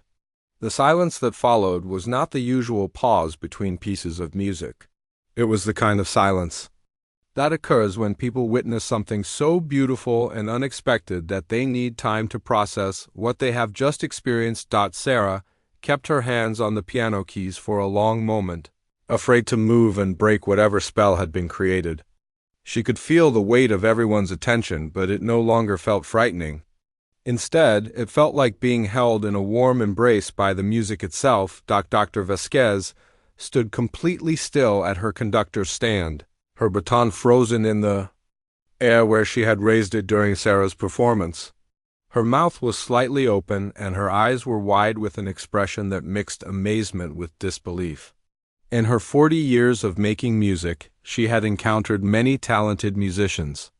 The silence that followed was not the usual pause between pieces of music. It was the kind of silence that occurs when people witness something so beautiful and unexpected that they need time to process what they have just experienced. Sarah kept her hands on the piano keys for a long moment, afraid to move and break whatever spell had been created. She could feel the weight of everyone's attention, but it no longer felt frightening. Instead, it felt like being held in a warm embrace by the music itself. Dr. Vasquez stood completely still at her conductor's stand, her baton frozen in the air where she had raised it during Sarah's performance. Her mouth was slightly open, and her eyes were wide with an expression that mixed amazement with disbelief. In her 40 years of making music, she had encountered many talented musicians.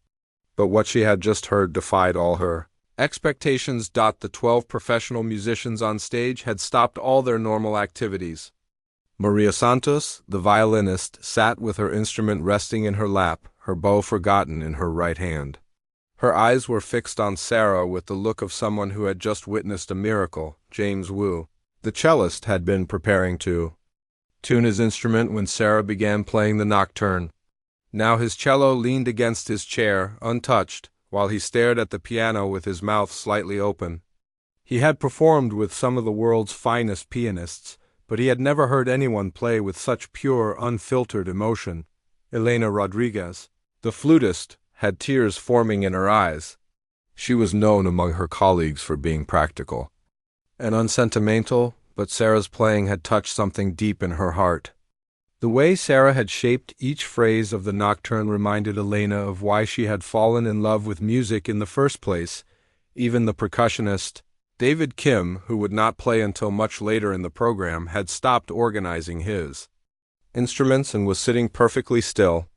But what she had just heard defied all her expectations. The 12 professional musicians on stage had stopped all their normal activities. Maria Santos, the violinist, sat with her instrument resting in her lap, her bow forgotten in her right hand. Her eyes were fixed on Sarah with the look of someone who had just witnessed a miracle. James Wu, the cellist, had been preparing to tune his instrument when Sarah began playing the nocturne. Now his cello leaned against his chair, untouched, while he stared at the piano with his mouth slightly open. He had performed with some of the world's finest pianists, but he had never heard anyone play with such pure, unfiltered emotion. Elena Rodriguez, the flutist, had tears forming in her eyes. She was known among her colleagues for being practical and unsentimental, but Sarah's playing had touched something deep in her heart. The way Sarah had shaped each phrase of the nocturne reminded Elena of why she had fallen in love with music in the first place. Even the percussionist, David Kim, who would not play until much later in the program, had stopped organizing his instruments and was sitting perfectly still.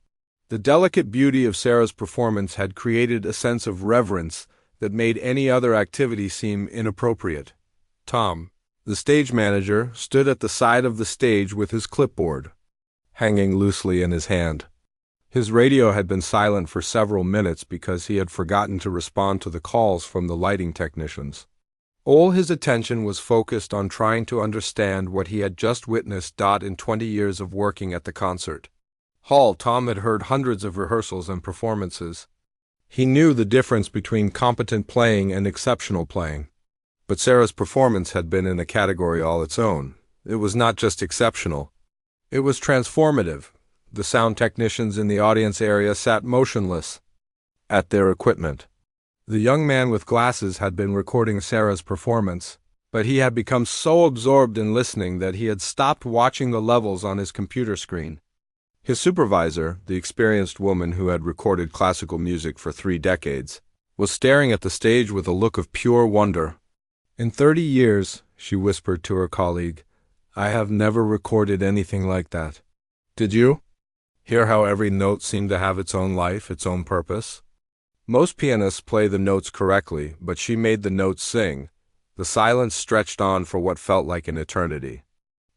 The delicate beauty of Sarah's performance had created a sense of reverence that made any other activity seem inappropriate. Tom, the stage manager, stood at the side of the stage with his clipboard hanging loosely in his hand. His radio had been silent for several minutes because he had forgotten to respond to the calls from the lighting technicians. All his attention was focused on trying to understand what he had just witnessed. In 20 years of working at the concert hall, Tom had heard hundreds of rehearsals and performances. He knew the difference between competent playing and exceptional playing. But Sarah's performance had been in a category all its own. It was not just exceptional. It was transformative. The sound technicians in the audience area sat motionless at their equipment. The young man with glasses had been recording Sarah's performance, but he had become so absorbed in listening that he had stopped watching the levels on his computer screen. His supervisor, the experienced woman who had recorded classical music for 3 decades, was staring at the stage with a look of pure wonder. "In 30 years," she whispered to her colleague, "I have never recorded anything like that. Did you hear how every note seemed to have its own life, its own purpose? Most pianists play the notes correctly, but she made the notes sing." The silence stretched on for what felt like an eternity.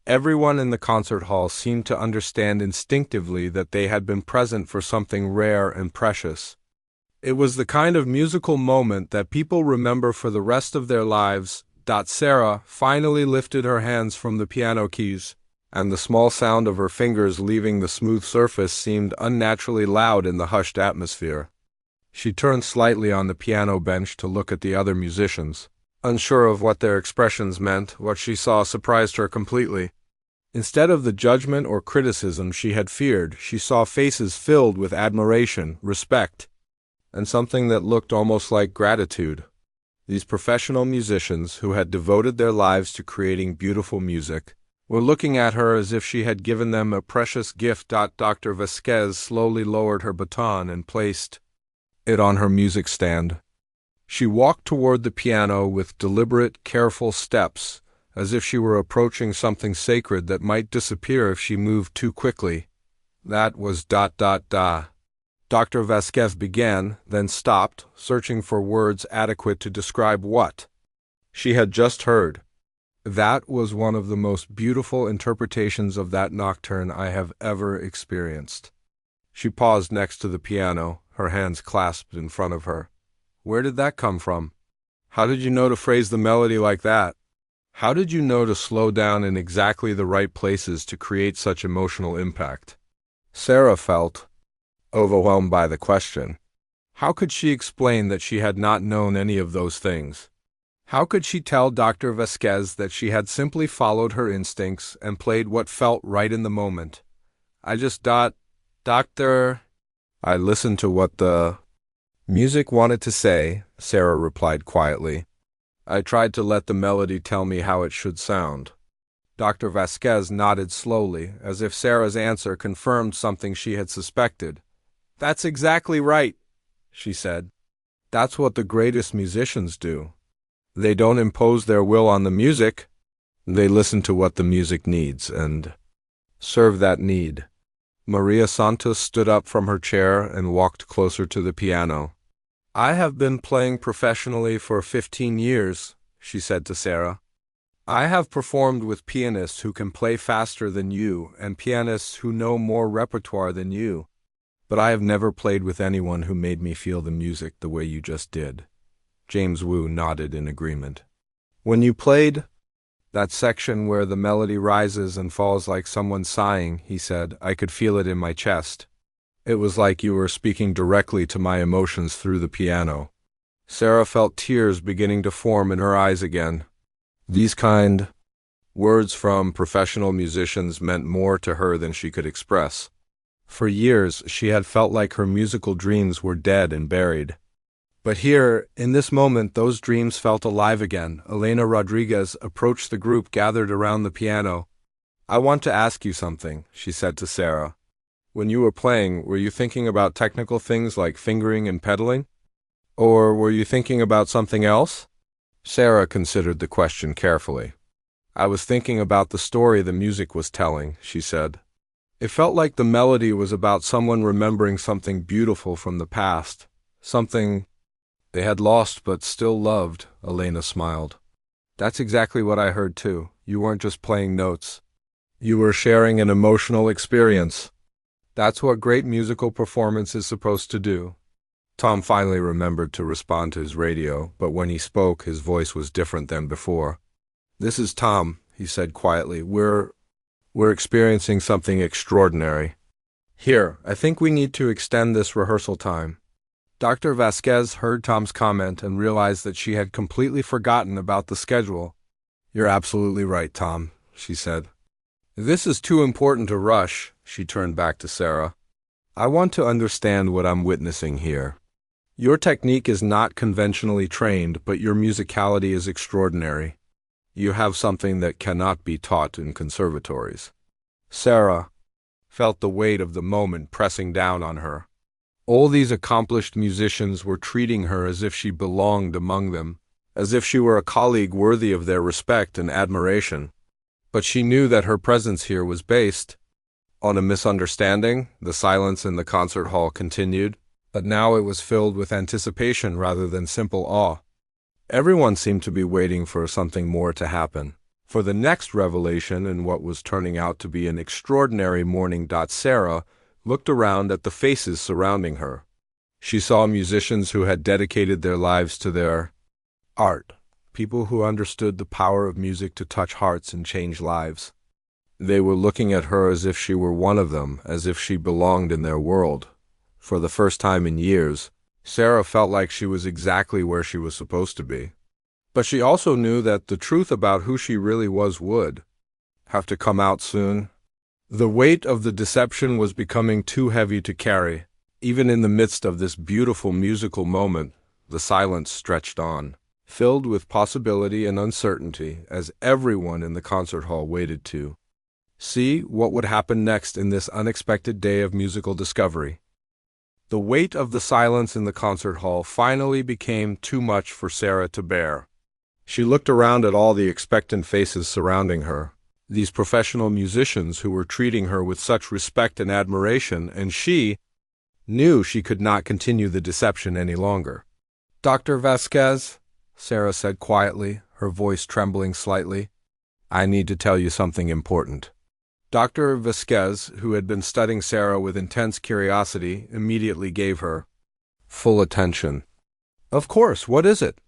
Everyone in the concert hall seemed to understand instinctively that they had been present for something rare and precious. It was the kind of musical moment that people remember for the rest of their lives. Sarah finally lifted her hands from the piano keys. and the small sound of her fingers leaving the smooth surface seemed unnaturally loud in the hushed atmosphere. She turned slightly on the piano bench to look at the other musicians. Unsure of what their expressions meant, what she saw surprised her completely. Instead of the judgment or criticism she had feared, she saw faces filled with admiration, respect, and something that looked almost like gratitude. These professional musicians, who had devoted their lives to creating beautiful music, were looking at her as if she had given them a precious gift. Dr. Vasquez slowly lowered her baton and placed it on her music stand. She walked toward the piano with deliberate, careful steps, as if she were approaching something sacred that might disappear if she moved too quickly. That was ... Dr. Vasquez began, then stopped, searching for words adequate to describe what she had just heard. That was one of the most beautiful interpretations of that nocturne I have ever experienced. She paused next to the piano, her hands clasped in front of her. Where did that come from? How did you know to phrase the melody like that? How did you know to slow down in exactly the right places to create such emotional impact? Sarah felt overwhelmed by the question. How could she explain that she had not known any of those things? How could she tell Dr. Vasquez that she had simply followed her instincts and played what felt right in the moment? I just Doctor... I listened to what the music wanted to say, Sarah replied quietly. I tried to let the melody tell me how it should sound. Dr. Vasquez nodded slowly, as if Sarah's answer confirmed something she had suspected. That's exactly right, she said. That's what the greatest musicians do. They don't impose their will on the music. They listen to what the music needs and serve that need. Maria Santos stood up from her chair and walked closer to the piano. I have been playing professionally for 15 years, she said to Sarah. I have performed with pianists who can play faster than you and pianists who know more repertoire than you. But I have never played with anyone who made me feel the music the way you just did. James Wu nodded in agreement. When you played that section where the melody rises and falls like someone sighing, he said, I could feel it in my chest. It was like you were speaking directly to my emotions through the piano. Sarah felt tears beginning to form in her eyes again. These kind words from professional musicians meant more to her than she could express. For years, she had felt like her musical dreams were dead and buried. But here, in this moment, those dreams felt alive again. Elena Rodriguez approached the group gathered around the piano. I want to ask you something, she said to Sarah. When you were playing, were you thinking about technical things like fingering and pedaling? Or were you thinking about something else? Sarah considered the question carefully. I was thinking about the story the music was telling, she said. It felt like the melody was about someone remembering something beautiful from the past, something they had lost but still loved, Elena smiled. That's exactly what I heard too. You weren't just playing notes. You were sharing an emotional experience. That's what great musical performance is supposed to do. Tom finally remembered to respond to his radio, but when he spoke, his voice was different than before. This is Tom, he said quietly. We're experiencing something extraordinary. Here, I think we need to extend this rehearsal time. Dr. Vasquez heard Tom's comment and realized that she had completely forgotten about the schedule. You're absolutely right, Tom, she said. This is too important to rush, she turned back to Sarah. I want to understand what I'm witnessing here. Your technique is not conventionally trained, but your musicality is extraordinary. You have something that cannot be taught in conservatories. Sarah felt the weight of the moment pressing down on her. All these accomplished musicians were treating her as if she belonged among them, as if she were a colleague worthy of their respect and admiration. But she knew that her presence here was based on a misunderstanding. The silence in the concert hall continued, but now it was filled with anticipation rather than simple awe. Everyone seemed to be waiting for something more to happen, for the next revelation in what was turning out to be an extraordinary morning. Sarah looked around at the faces surrounding her. She saw musicians who had dedicated their lives to their art, people who understood the power of music to touch hearts and change lives. They were looking at her as if she were one of them, as if she belonged in their world. For the first time in years, Sarah felt like she was exactly where she was supposed to be. But she also knew that the truth about who she really was would have to come out soon. The weight of the deception was becoming too heavy to carry. Even in the midst of this beautiful musical moment, the silence stretched on, filled with possibility and uncertainty, as everyone in the concert hall waited to see what would happen next in this unexpected day of musical discovery. The weight of the silence in the concert hall finally became too much for Sarah to bear. She looked around at all the expectant faces surrounding her, these professional musicians who were treating her with such respect and admiration, and she knew she could not continue the deception any longer. "Dr. Vasquez," Sarah said quietly, her voice trembling slightly, "I need to tell you something important." Dr. Vasquez, who had been studying Sarah with intense curiosity, immediately gave her full attention. "Of course, what is it?"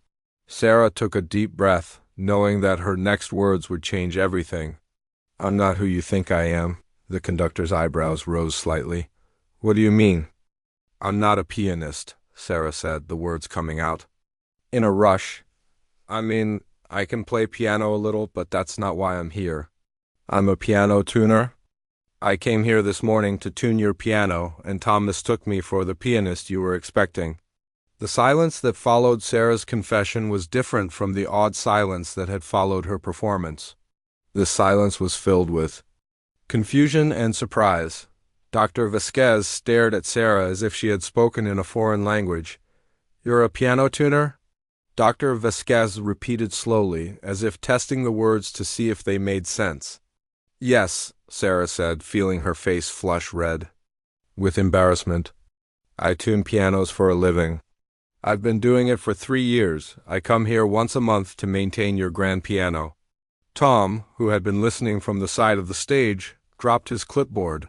Sarah took a deep breath, knowing that her next words would change everything. "I'm not who you think I am." The conductor's eyebrows rose slightly. "What do you mean?" "I'm not a pianist," Sarah said, the words coming out in a rush. I can play piano a little, but that's not why I'm here. I'm a piano tuner. I came here this morning to tune your piano, and Tom mistook me for the pianist you were expecting." The silence that followed Sarah's confession was different from the awed silence that had followed her performance. This silence was filled with confusion and surprise. Dr. Vasquez stared at Sarah as if she had spoken in a foreign language. "You're a piano tuner?" Dr. Vasquez repeated slowly, as if testing the words to see if they made sense. "Yes," Sarah said, feeling her face flush red with embarrassment. "I tune pianos for a living. I've been doing it for 3 years. I come here once a month to maintain your grand piano." Tom, who had been listening from the side of the stage, dropped his clipboard.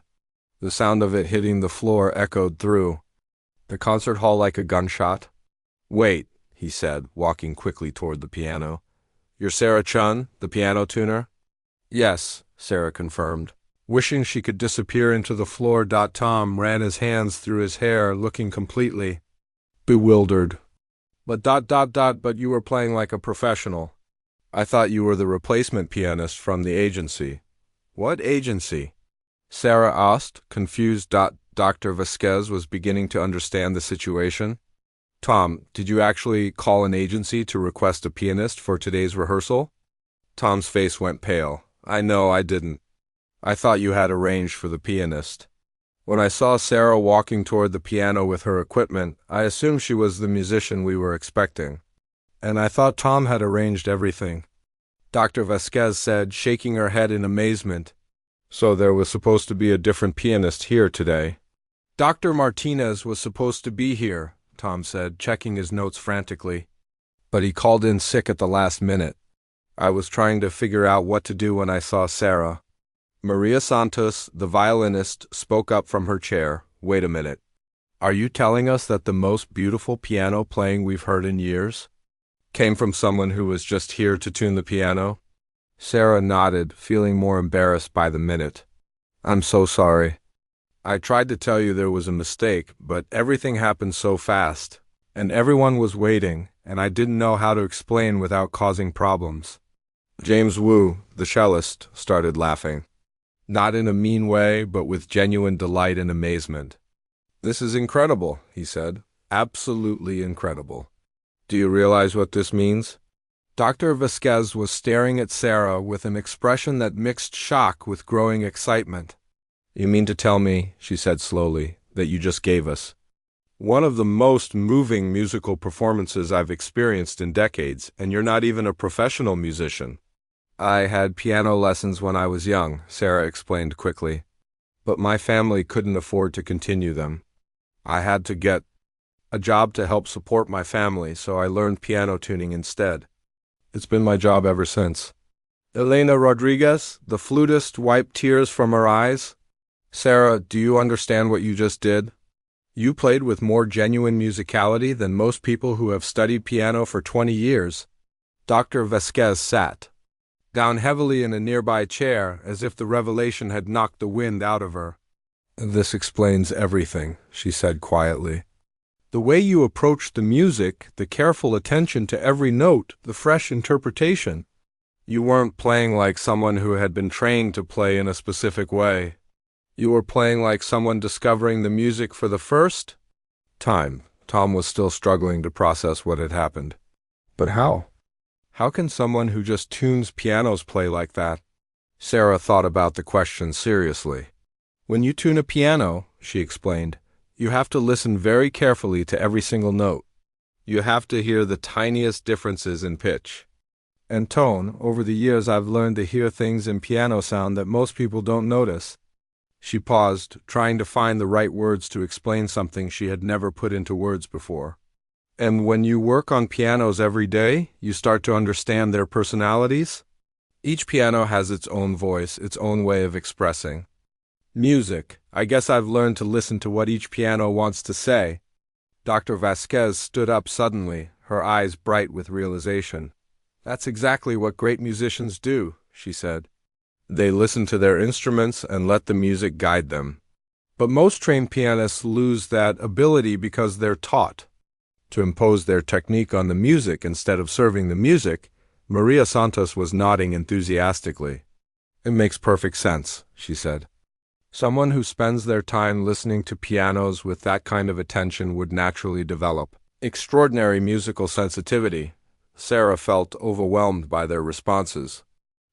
The sound of it hitting the floor echoed through the concert hall like a gunshot. "Wait," he said, walking quickly toward the piano. "You're Sarah Chun, the piano tuner?" "Yes," Sarah confirmed, wishing she could disappear into the floor. Tom ran his hands through his hair, looking completely bewildered. But you were playing like a professional. I thought you were the replacement pianist from the agency." "What agency?" Sarah asked, confused. Dr. Vasquez was beginning to understand the situation. "Tom, did you actually call an agency to request a pianist for today's rehearsal?" Tom's face went pale. "No, I didn't. I thought you had arranged for the pianist. When I saw Sarah walking toward the piano with her equipment, I assumed she was the musician we were expecting. And I thought Tom had arranged everything," Dr. Vasquez said, shaking her head in amazement. "So there was supposed to be a different pianist here today?" "Dr. Martinez was supposed to be here," Tom said, checking his notes frantically. "But he called in sick at the last minute. I was trying to figure out what to do when I saw Sarah." Maria Santos, the violinist, spoke up from her chair. "Wait a minute. Are you telling us that the most beautiful piano playing we've heard in years came from someone who was just here to tune the piano?" Sarah nodded, feeling more embarrassed by the minute. "I'm so sorry. I tried to tell you there was a mistake, but everything happened so fast, and everyone was waiting, and I didn't know how to explain without causing problems." James Wu, the cellist, started laughing. Not in a mean way, but with genuine delight and amazement. "This is incredible," he said. "Absolutely incredible. Do you realize what this means?" Dr. Vasquez was staring at Sarah with an expression that mixed shock with growing excitement. "You mean to tell me," she said slowly, "that you just gave us one of the most moving musical performances I've experienced in decades, and you're not even a professional musician?" "I had piano lessons when I was young," Sarah explained quickly. "But my family couldn't afford to continue them. I had to get a job to help support my family, so I learned piano tuning instead. It's been my job ever since." Elena Rodriguez, the flutist, wiped tears from her eyes. "Sarah, do you understand what you just did? You played with more genuine musicality than most people who have studied piano for 20 years. Dr. Vasquez sat down heavily in a nearby chair, as if the revelation had knocked the wind out of her. "This explains everything," she said quietly. "The way you approached the music, the careful attention to every note, the fresh interpretation. You weren't playing like someone who had been trained to play in a specific way. You were playing like someone discovering the music for the first time." Tom was still struggling to process what had happened. "But how? How can someone who just tunes pianos play like that?" Sarah thought about the question seriously. "When you tune a piano," she explained, "you have to listen very carefully to every single note. You have to hear the tiniest differences in pitch and tone. Over the years, I've learned to hear things in piano sound that most people don't notice." She paused, trying to find the right words to explain something she had never put into words before. "And when you work on pianos every day, you start to understand their personalities? Each piano has its own voice, its own way of expressing music. I guess I've learned to listen to what each piano wants to say." Dr. Vasquez stood up suddenly, her eyes bright with realization. "That's exactly what great musicians do," she said. "They listen to their instruments and let the music guide them. But most trained pianists lose that ability because they're taught to impose their technique on the music instead of serving the music." Maria Santos was nodding enthusiastically. "It makes perfect sense," she said. "Someone who spends their time listening to pianos with that kind of attention would naturally develop extraordinary musical sensitivity." Sarah felt overwhelmed by their responses.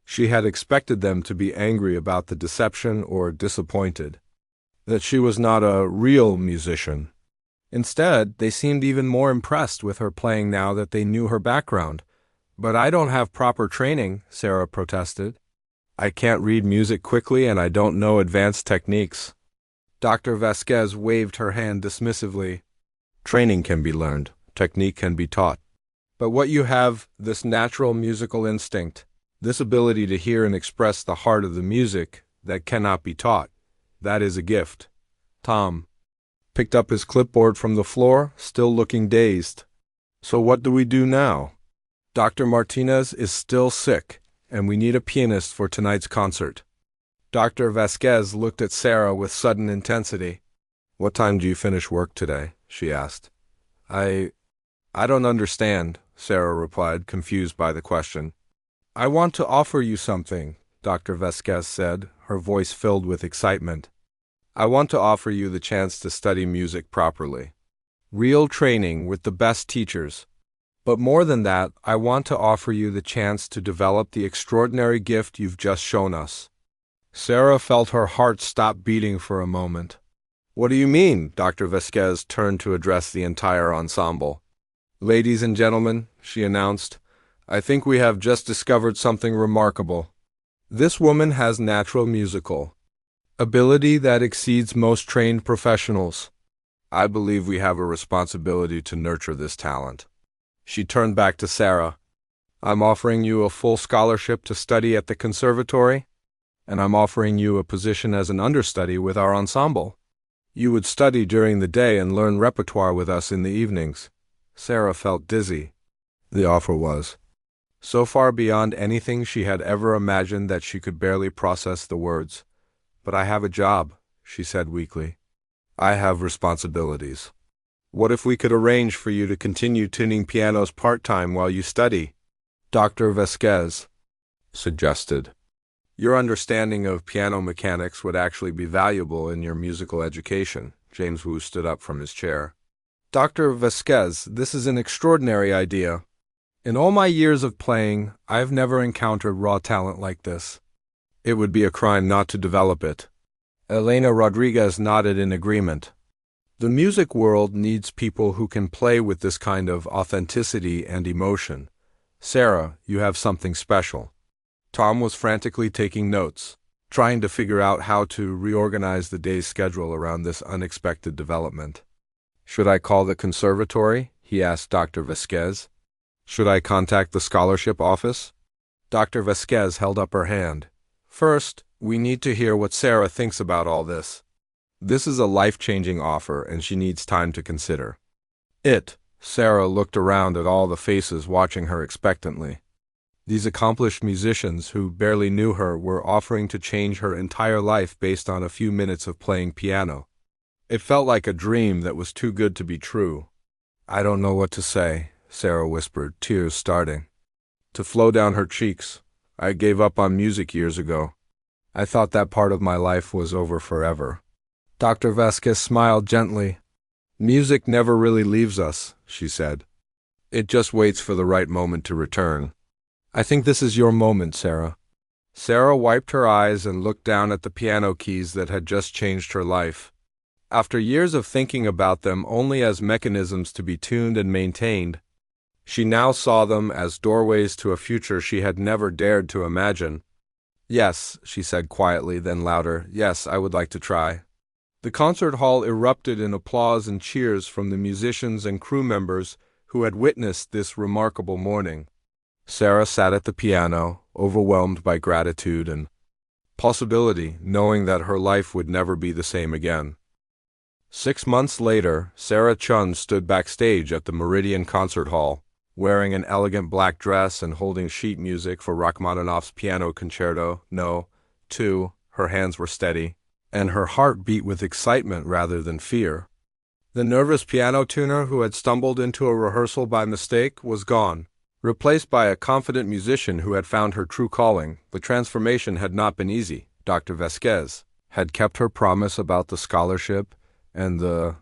She had expected them to be angry about the deception or disappointed that she was not a real musician. Instead, they seemed even more impressed with her playing now that they knew her background. "But I don't have proper training," Sarah protested. "I can't read music quickly and I don't know advanced techniques." Dr. Vasquez waved her hand dismissively. "Training can be learned. Technique can be taught. But what you have, this natural musical instinct, this ability to hear and express the heart of the music that cannot be taught, that is a gift." Tom picked up his clipboard from the floor, still looking dazed. "So what do we do now? Dr. Martinez is still sick, and we need a pianist for tonight's concert." Dr. Vasquez looked at Sarah with sudden intensity. "What time do you finish work today?" she asked. I don't understand," Sarah replied, confused by the question. "I want to offer you something," Dr. Vasquez said, her voice filled with excitement. "I want to offer you the chance to study music properly. Real training with the best teachers. But more than that, I want to offer you the chance to develop the extraordinary gift you've just shown us." Sarah felt her heart stop beating for a moment. "What do you mean?" Dr. Vasquez turned to address the entire ensemble. "Ladies and gentlemen," she announced, "I think we have just discovered something remarkable. This woman has natural musical ability that exceeds most trained professionals. I believe we have a responsibility to nurture this talent." She turned back to Sarah. "I'm offering you a full scholarship to study at the conservatory, and I'm offering you a position as an understudy with our ensemble. You would study during the day and learn repertoire with us in the evenings." Sarah felt dizzy. The offer was so far beyond anything she had ever imagined that she could barely process the words. "But I have a job," she said weakly. "I have responsibilities. What if we could arrange for you to continue tuning pianos part-time while you study?" Dr. Vasquez suggested. "Your understanding of piano mechanics would actually be valuable in your musical education." James Wu stood up from his chair. "Dr. Vasquez, this is an extraordinary idea. In all my years of playing, I've never encountered raw talent like this. It would be a crime not to develop it." Elena Rodriguez nodded in agreement. "The music world needs people who can play with this kind of authenticity and emotion. Sarah, you have something special." Tom was frantically taking notes, trying to figure out how to reorganize the day's schedule around this unexpected development. "Should I call the conservatory?" he asked Dr. Vasquez. "Should I contact the scholarship office?" Dr. Vasquez held up her hand. "First, we need to hear what Sarah thinks about all this. This is a life-changing offer, and she needs time to consider it." Sarah looked around at all the faces watching her expectantly. These accomplished musicians who barely knew her were offering to change her entire life based on a few minutes of playing piano. It felt like a dream that was too good to be true. "I don't know what to say," Sarah whispered, tears starting to flow down her cheeks. "I gave up on music years ago. I thought that part of my life was over forever." Dr. Vasquez smiled gently. "Music never really leaves us," she said. "It just waits for the right moment to return. I think this is your moment, Sarah." Sarah wiped her eyes and looked down at the piano keys that had just changed her life. After years of thinking about them only as mechanisms to be tuned and maintained, she now saw them as doorways to a future she had never dared to imagine. "Yes," she said quietly, then louder, "yes, I would like to try." The concert hall erupted in applause and cheers from the musicians and crew members who had witnessed this remarkable morning. Sarah sat at the piano, overwhelmed by gratitude and possibility, knowing that her life would never be the same again. 6 months later, Sarah Chun stood backstage at the Meridian Concert Hall, wearing an elegant black dress and holding sheet music for Rachmaninoff's Piano Concerto No. 2. Her hands were steady, and her heart beat with excitement rather than fear. The nervous piano tuner who had stumbled into a rehearsal by mistake was gone, replaced by a confident musician who had found her true calling. The transformation had not been easy. Dr. Vasquez had kept her promise about the scholarship and the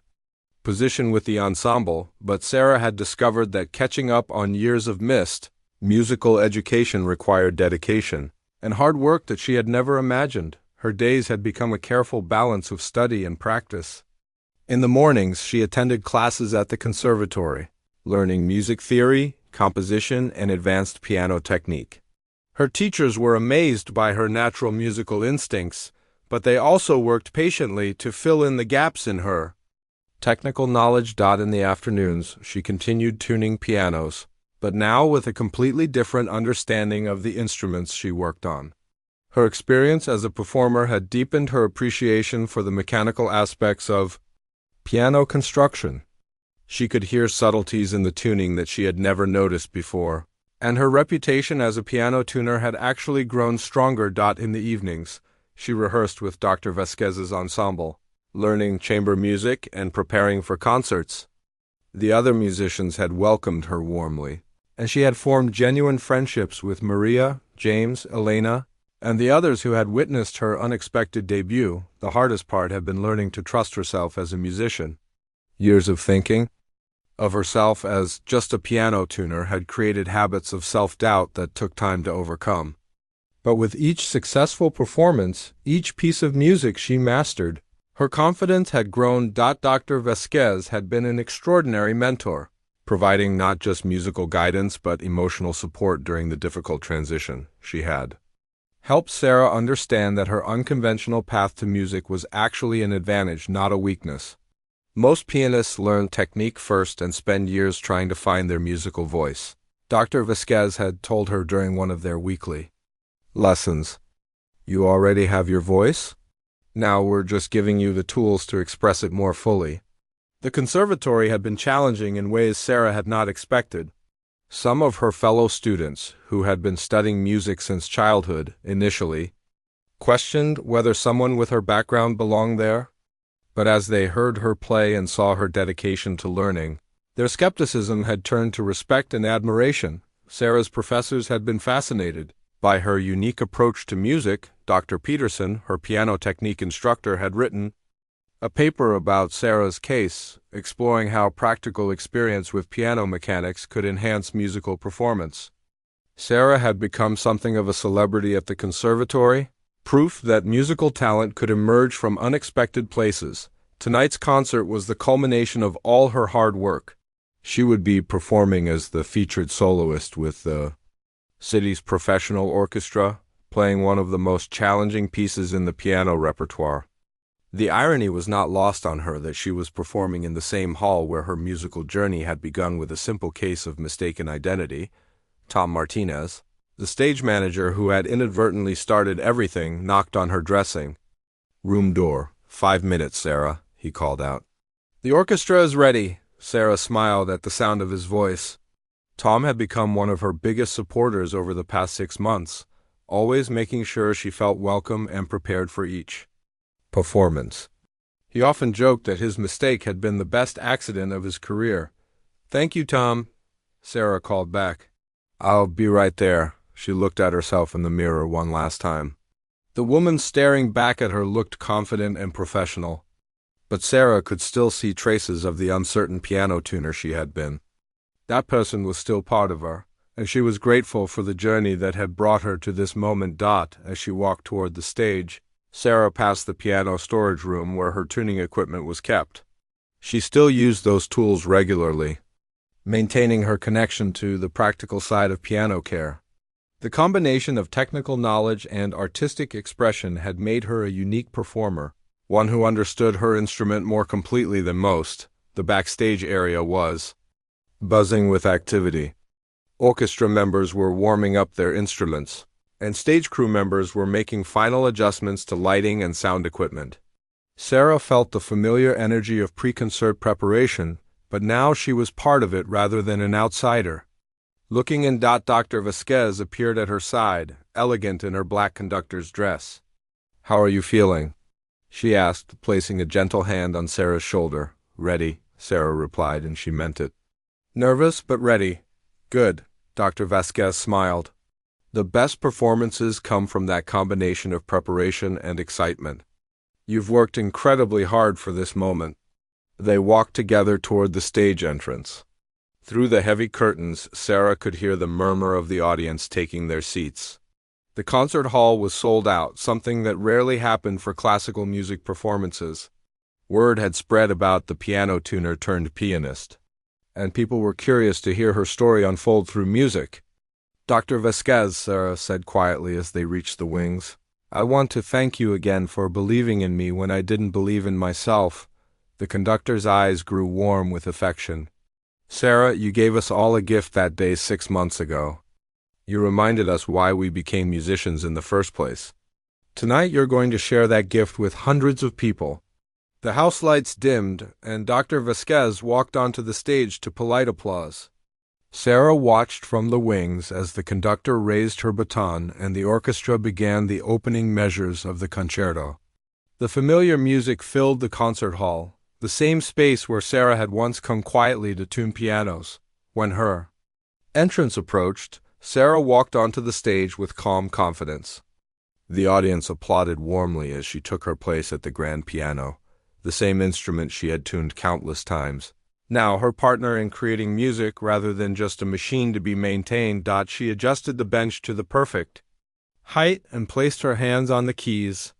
position with the ensemble, but Sarah had discovered that catching up on years of missed musical education required dedication and hard work that she had never imagined. Her days had become a careful balance of study and practice. In the mornings, she attended classes at the conservatory, learning music theory, composition, and advanced piano technique. Her teachers were amazed by her natural musical instincts, but they also worked patiently to fill in the gaps in her technical knowledge. In the afternoons, she continued tuning pianos, but now with a completely different understanding of the instruments she worked on. Her experience as a performer had deepened her appreciation for the mechanical aspects of piano construction. She could hear subtleties in the tuning that she had never noticed before, and her reputation as a piano tuner had actually grown stronger. In the evenings, she rehearsed with Dr. Vasquez's ensemble, learning chamber music and preparing for concerts. The other musicians had welcomed her warmly, and she had formed genuine friendships with Maria, James, Elena, and the others who had witnessed her unexpected debut. The hardest part had been learning to trust herself as a musician. Years of thinking of herself as just a piano tuner had created habits of self-doubt that took time to overcome. But with each successful performance, each piece of music she mastered, her confidence had grown. Dr. Vasquez had been an extraordinary mentor, providing not just musical guidance but emotional support during the difficult transition. She had helped Sarah understand that her unconventional path to music was actually an advantage, not a weakness. Most pianists learn technique first and spend years trying to find their musical voice. Dr. Vasquez had told her during one of their weekly lessons, "You already have your voice? Now we're just giving you the tools to express it more fully." The conservatory had been challenging in ways Sarah had not expected. Some of her fellow students, who had been studying music since childhood, initially questioned whether someone with her background belonged there. But as they heard her play and saw her dedication to learning, their skepticism had turned to respect and admiration. Sarah's professors had been fascinated by her unique approach to music. Dr. Peterson, her piano technique instructor, had written a paper about Sarah's case, exploring how practical experience with piano mechanics could enhance musical performance. Sarah had become something of a celebrity at the conservatory, proof that musical talent could emerge from unexpected places. Tonight's concert was the culmination of all her hard work. She would be performing as the featured soloist with the city's professional orchestra, playing one of the most challenging pieces in the piano repertoire. The irony was not lost on her that she was performing in the same hall where her musical journey had begun with a simple case of mistaken identity. Tom Martinez, the stage manager who had inadvertently started everything, knocked on her dressing room door. 5 minutes, Sarah," he called out. "The orchestra is ready." Sarah smiled at the sound of his voice. Tom had become one of her biggest supporters over the past 6 months, always making sure she felt welcome and prepared for each performance. He often joked that his mistake had been the best accident of his career. "Thank you, Tom," Sarah called back. "I'll be right there." She looked at herself in the mirror one last time. The woman staring back at her looked confident and professional, but Sarah could still see traces of the uncertain piano tuner she had been. That person was still part of her, and she was grateful for the journey that had brought her to this moment. As she walked toward the stage, Sarah passed the piano storage room where her tuning equipment was kept. She still used those tools regularly, maintaining her connection to the practical side of piano care. The combination of technical knowledge and artistic expression had made her a unique performer, one who understood her instrument more completely than most. The backstage area was buzzing with activity. Orchestra members were warming up their instruments, and stage crew members were making final adjustments to lighting and sound equipment. Sarah felt the familiar energy of pre-concert preparation, but now she was part of it rather than an outsider. Looking in, Dr. Vasquez appeared at her side, elegant in her black conductor's dress. "How are you feeling?" she asked, placing a gentle hand on Sarah's shoulder. "Ready," Sarah replied, and she meant it. "Nervous, but ready." "Good," Dr. Vasquez smiled. "The best performances come from that combination of preparation and excitement. You've worked incredibly hard for this moment." They walked together toward the stage entrance. Through the heavy curtains, Sarah could hear the murmur of the audience taking their seats. The concert hall was sold out, something that rarely happened for classical music performances. Word had spread about the piano tuner turned pianist, and people were curious to hear her story unfold through music. "Dr. Vasquez," Sarah said quietly as they reached the wings, "I want to thank you again for believing in me when I didn't believe in myself." The conductor's eyes grew warm with affection. "Sarah, you gave us all a gift that day 6 months ago. You reminded us why we became musicians in the first place. Tonight you're going to share that gift with hundreds of people." The house lights dimmed, and Dr. Vasquez walked onto the stage to polite applause. Sarah watched from the wings as the conductor raised her baton and the orchestra began the opening measures of the concerto. The familiar music filled the concert hall, the same space where Sarah had once come quietly to tune pianos. When her entrance approached, Sarah walked onto the stage with calm confidence. The audience applauded warmly as she took her place at the grand piano, the same instrument she had tuned countless times. Now her partner in creating music rather than just a machine to be maintained. She adjusted the bench to the perfect height and placed her hands on the keys.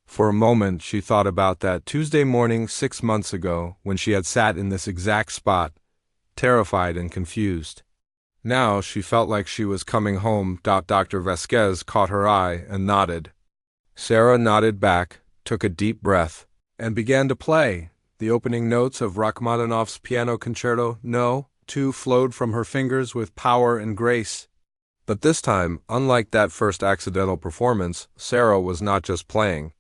For a moment she thought about that Tuesday morning 6 months ago when she had sat in this exact spot, terrified and confused. Now she felt like she was coming home. Dr. Vasquez caught her eye and nodded. Sarah nodded back, took a deep breath, and began to play. The opening notes of Rachmaninoff's Piano Concerto No. 2 flowed from her fingers with power and grace. But this time, unlike that first accidental performance, Sarah was not just playing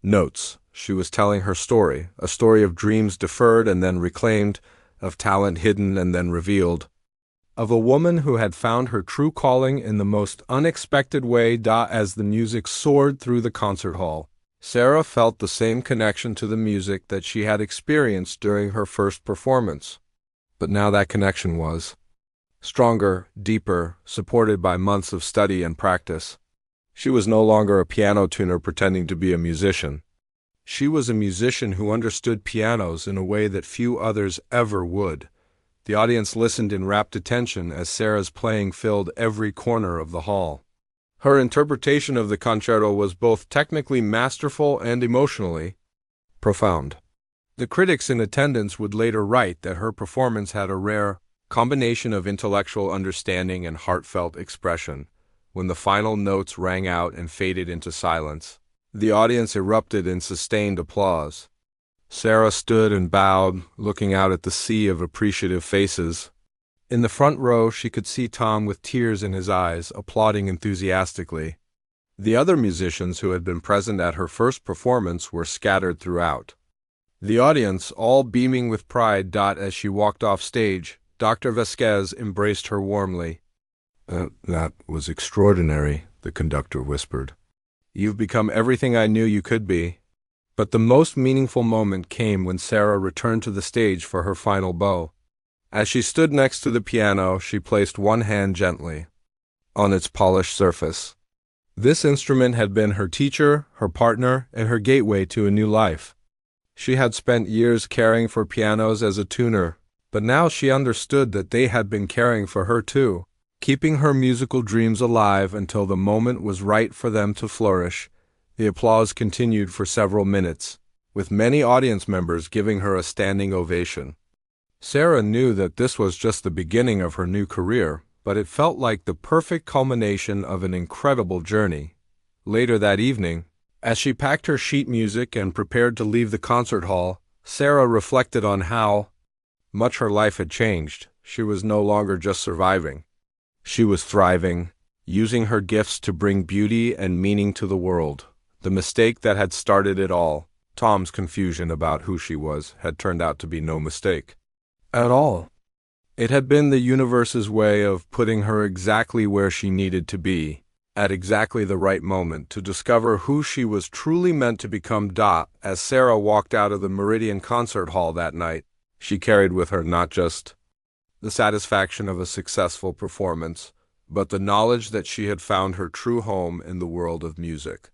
notes. She was telling her story, a story of dreams deferred and then reclaimed, of talent hidden and then revealed, of a woman who had found her true calling in the most unexpected way. As the music soared through the concert hall, Sarah felt the same connection to the music that she had experienced during her first performance. But now that connection was stronger, deeper, supported by months of study and practice. She was no longer a piano tuner pretending to be a musician. She was a musician who understood pianos in a way that few others ever would. The audience listened in rapt attention as Sarah's playing filled every corner of the hall. Her interpretation of the concerto was both technically masterful and emotionally profound. The critics in attendance would later write that her performance had a rare combination of intellectual understanding and heartfelt expression. When the final notes rang out and faded into silence, the audience erupted in sustained applause. Sarah stood and bowed, looking out at the sea of appreciative faces. In the front row, she could see Tom with tears in his eyes, applauding enthusiastically. The other musicians who had been present at her first performance were scattered throughout. The audience, all beaming with pride. As she walked off stage, Dr. Vasquez embraced her warmly. That was extraordinary," the conductor whispered. "You've become everything I knew you could be." But the most meaningful moment came when Sarah returned to the stage for her final bow. As she stood next to the piano, she placed one hand gently on its polished surface. This instrument had been her teacher, her partner, and her gateway to a new life. She had spent years caring for pianos as a tuner, but now she understood that they had been caring for her too, keeping her musical dreams alive until the moment was right for them to flourish. The applause continued for several minutes, with many audience members giving her a standing ovation. Sarah knew that this was just the beginning of her new career, but it felt like the perfect culmination of an incredible journey. Later that evening, as she packed her sheet music and prepared to leave the concert hall, Sarah reflected on how much her life had changed. She was no longer just surviving. She was thriving, using her gifts to bring beauty and meaning to the world. The mistake that had started it all, Tom's confusion about who she was, had turned out to be no mistake at all. It had been the universe's way of putting her exactly where she needed to be, at exactly the right moment, to discover who she was truly meant to become. As Sarah walked out of the Meridian Concert Hall that night, she carried with her not just the satisfaction of a successful performance, but the knowledge that she had found her true home in the world of music.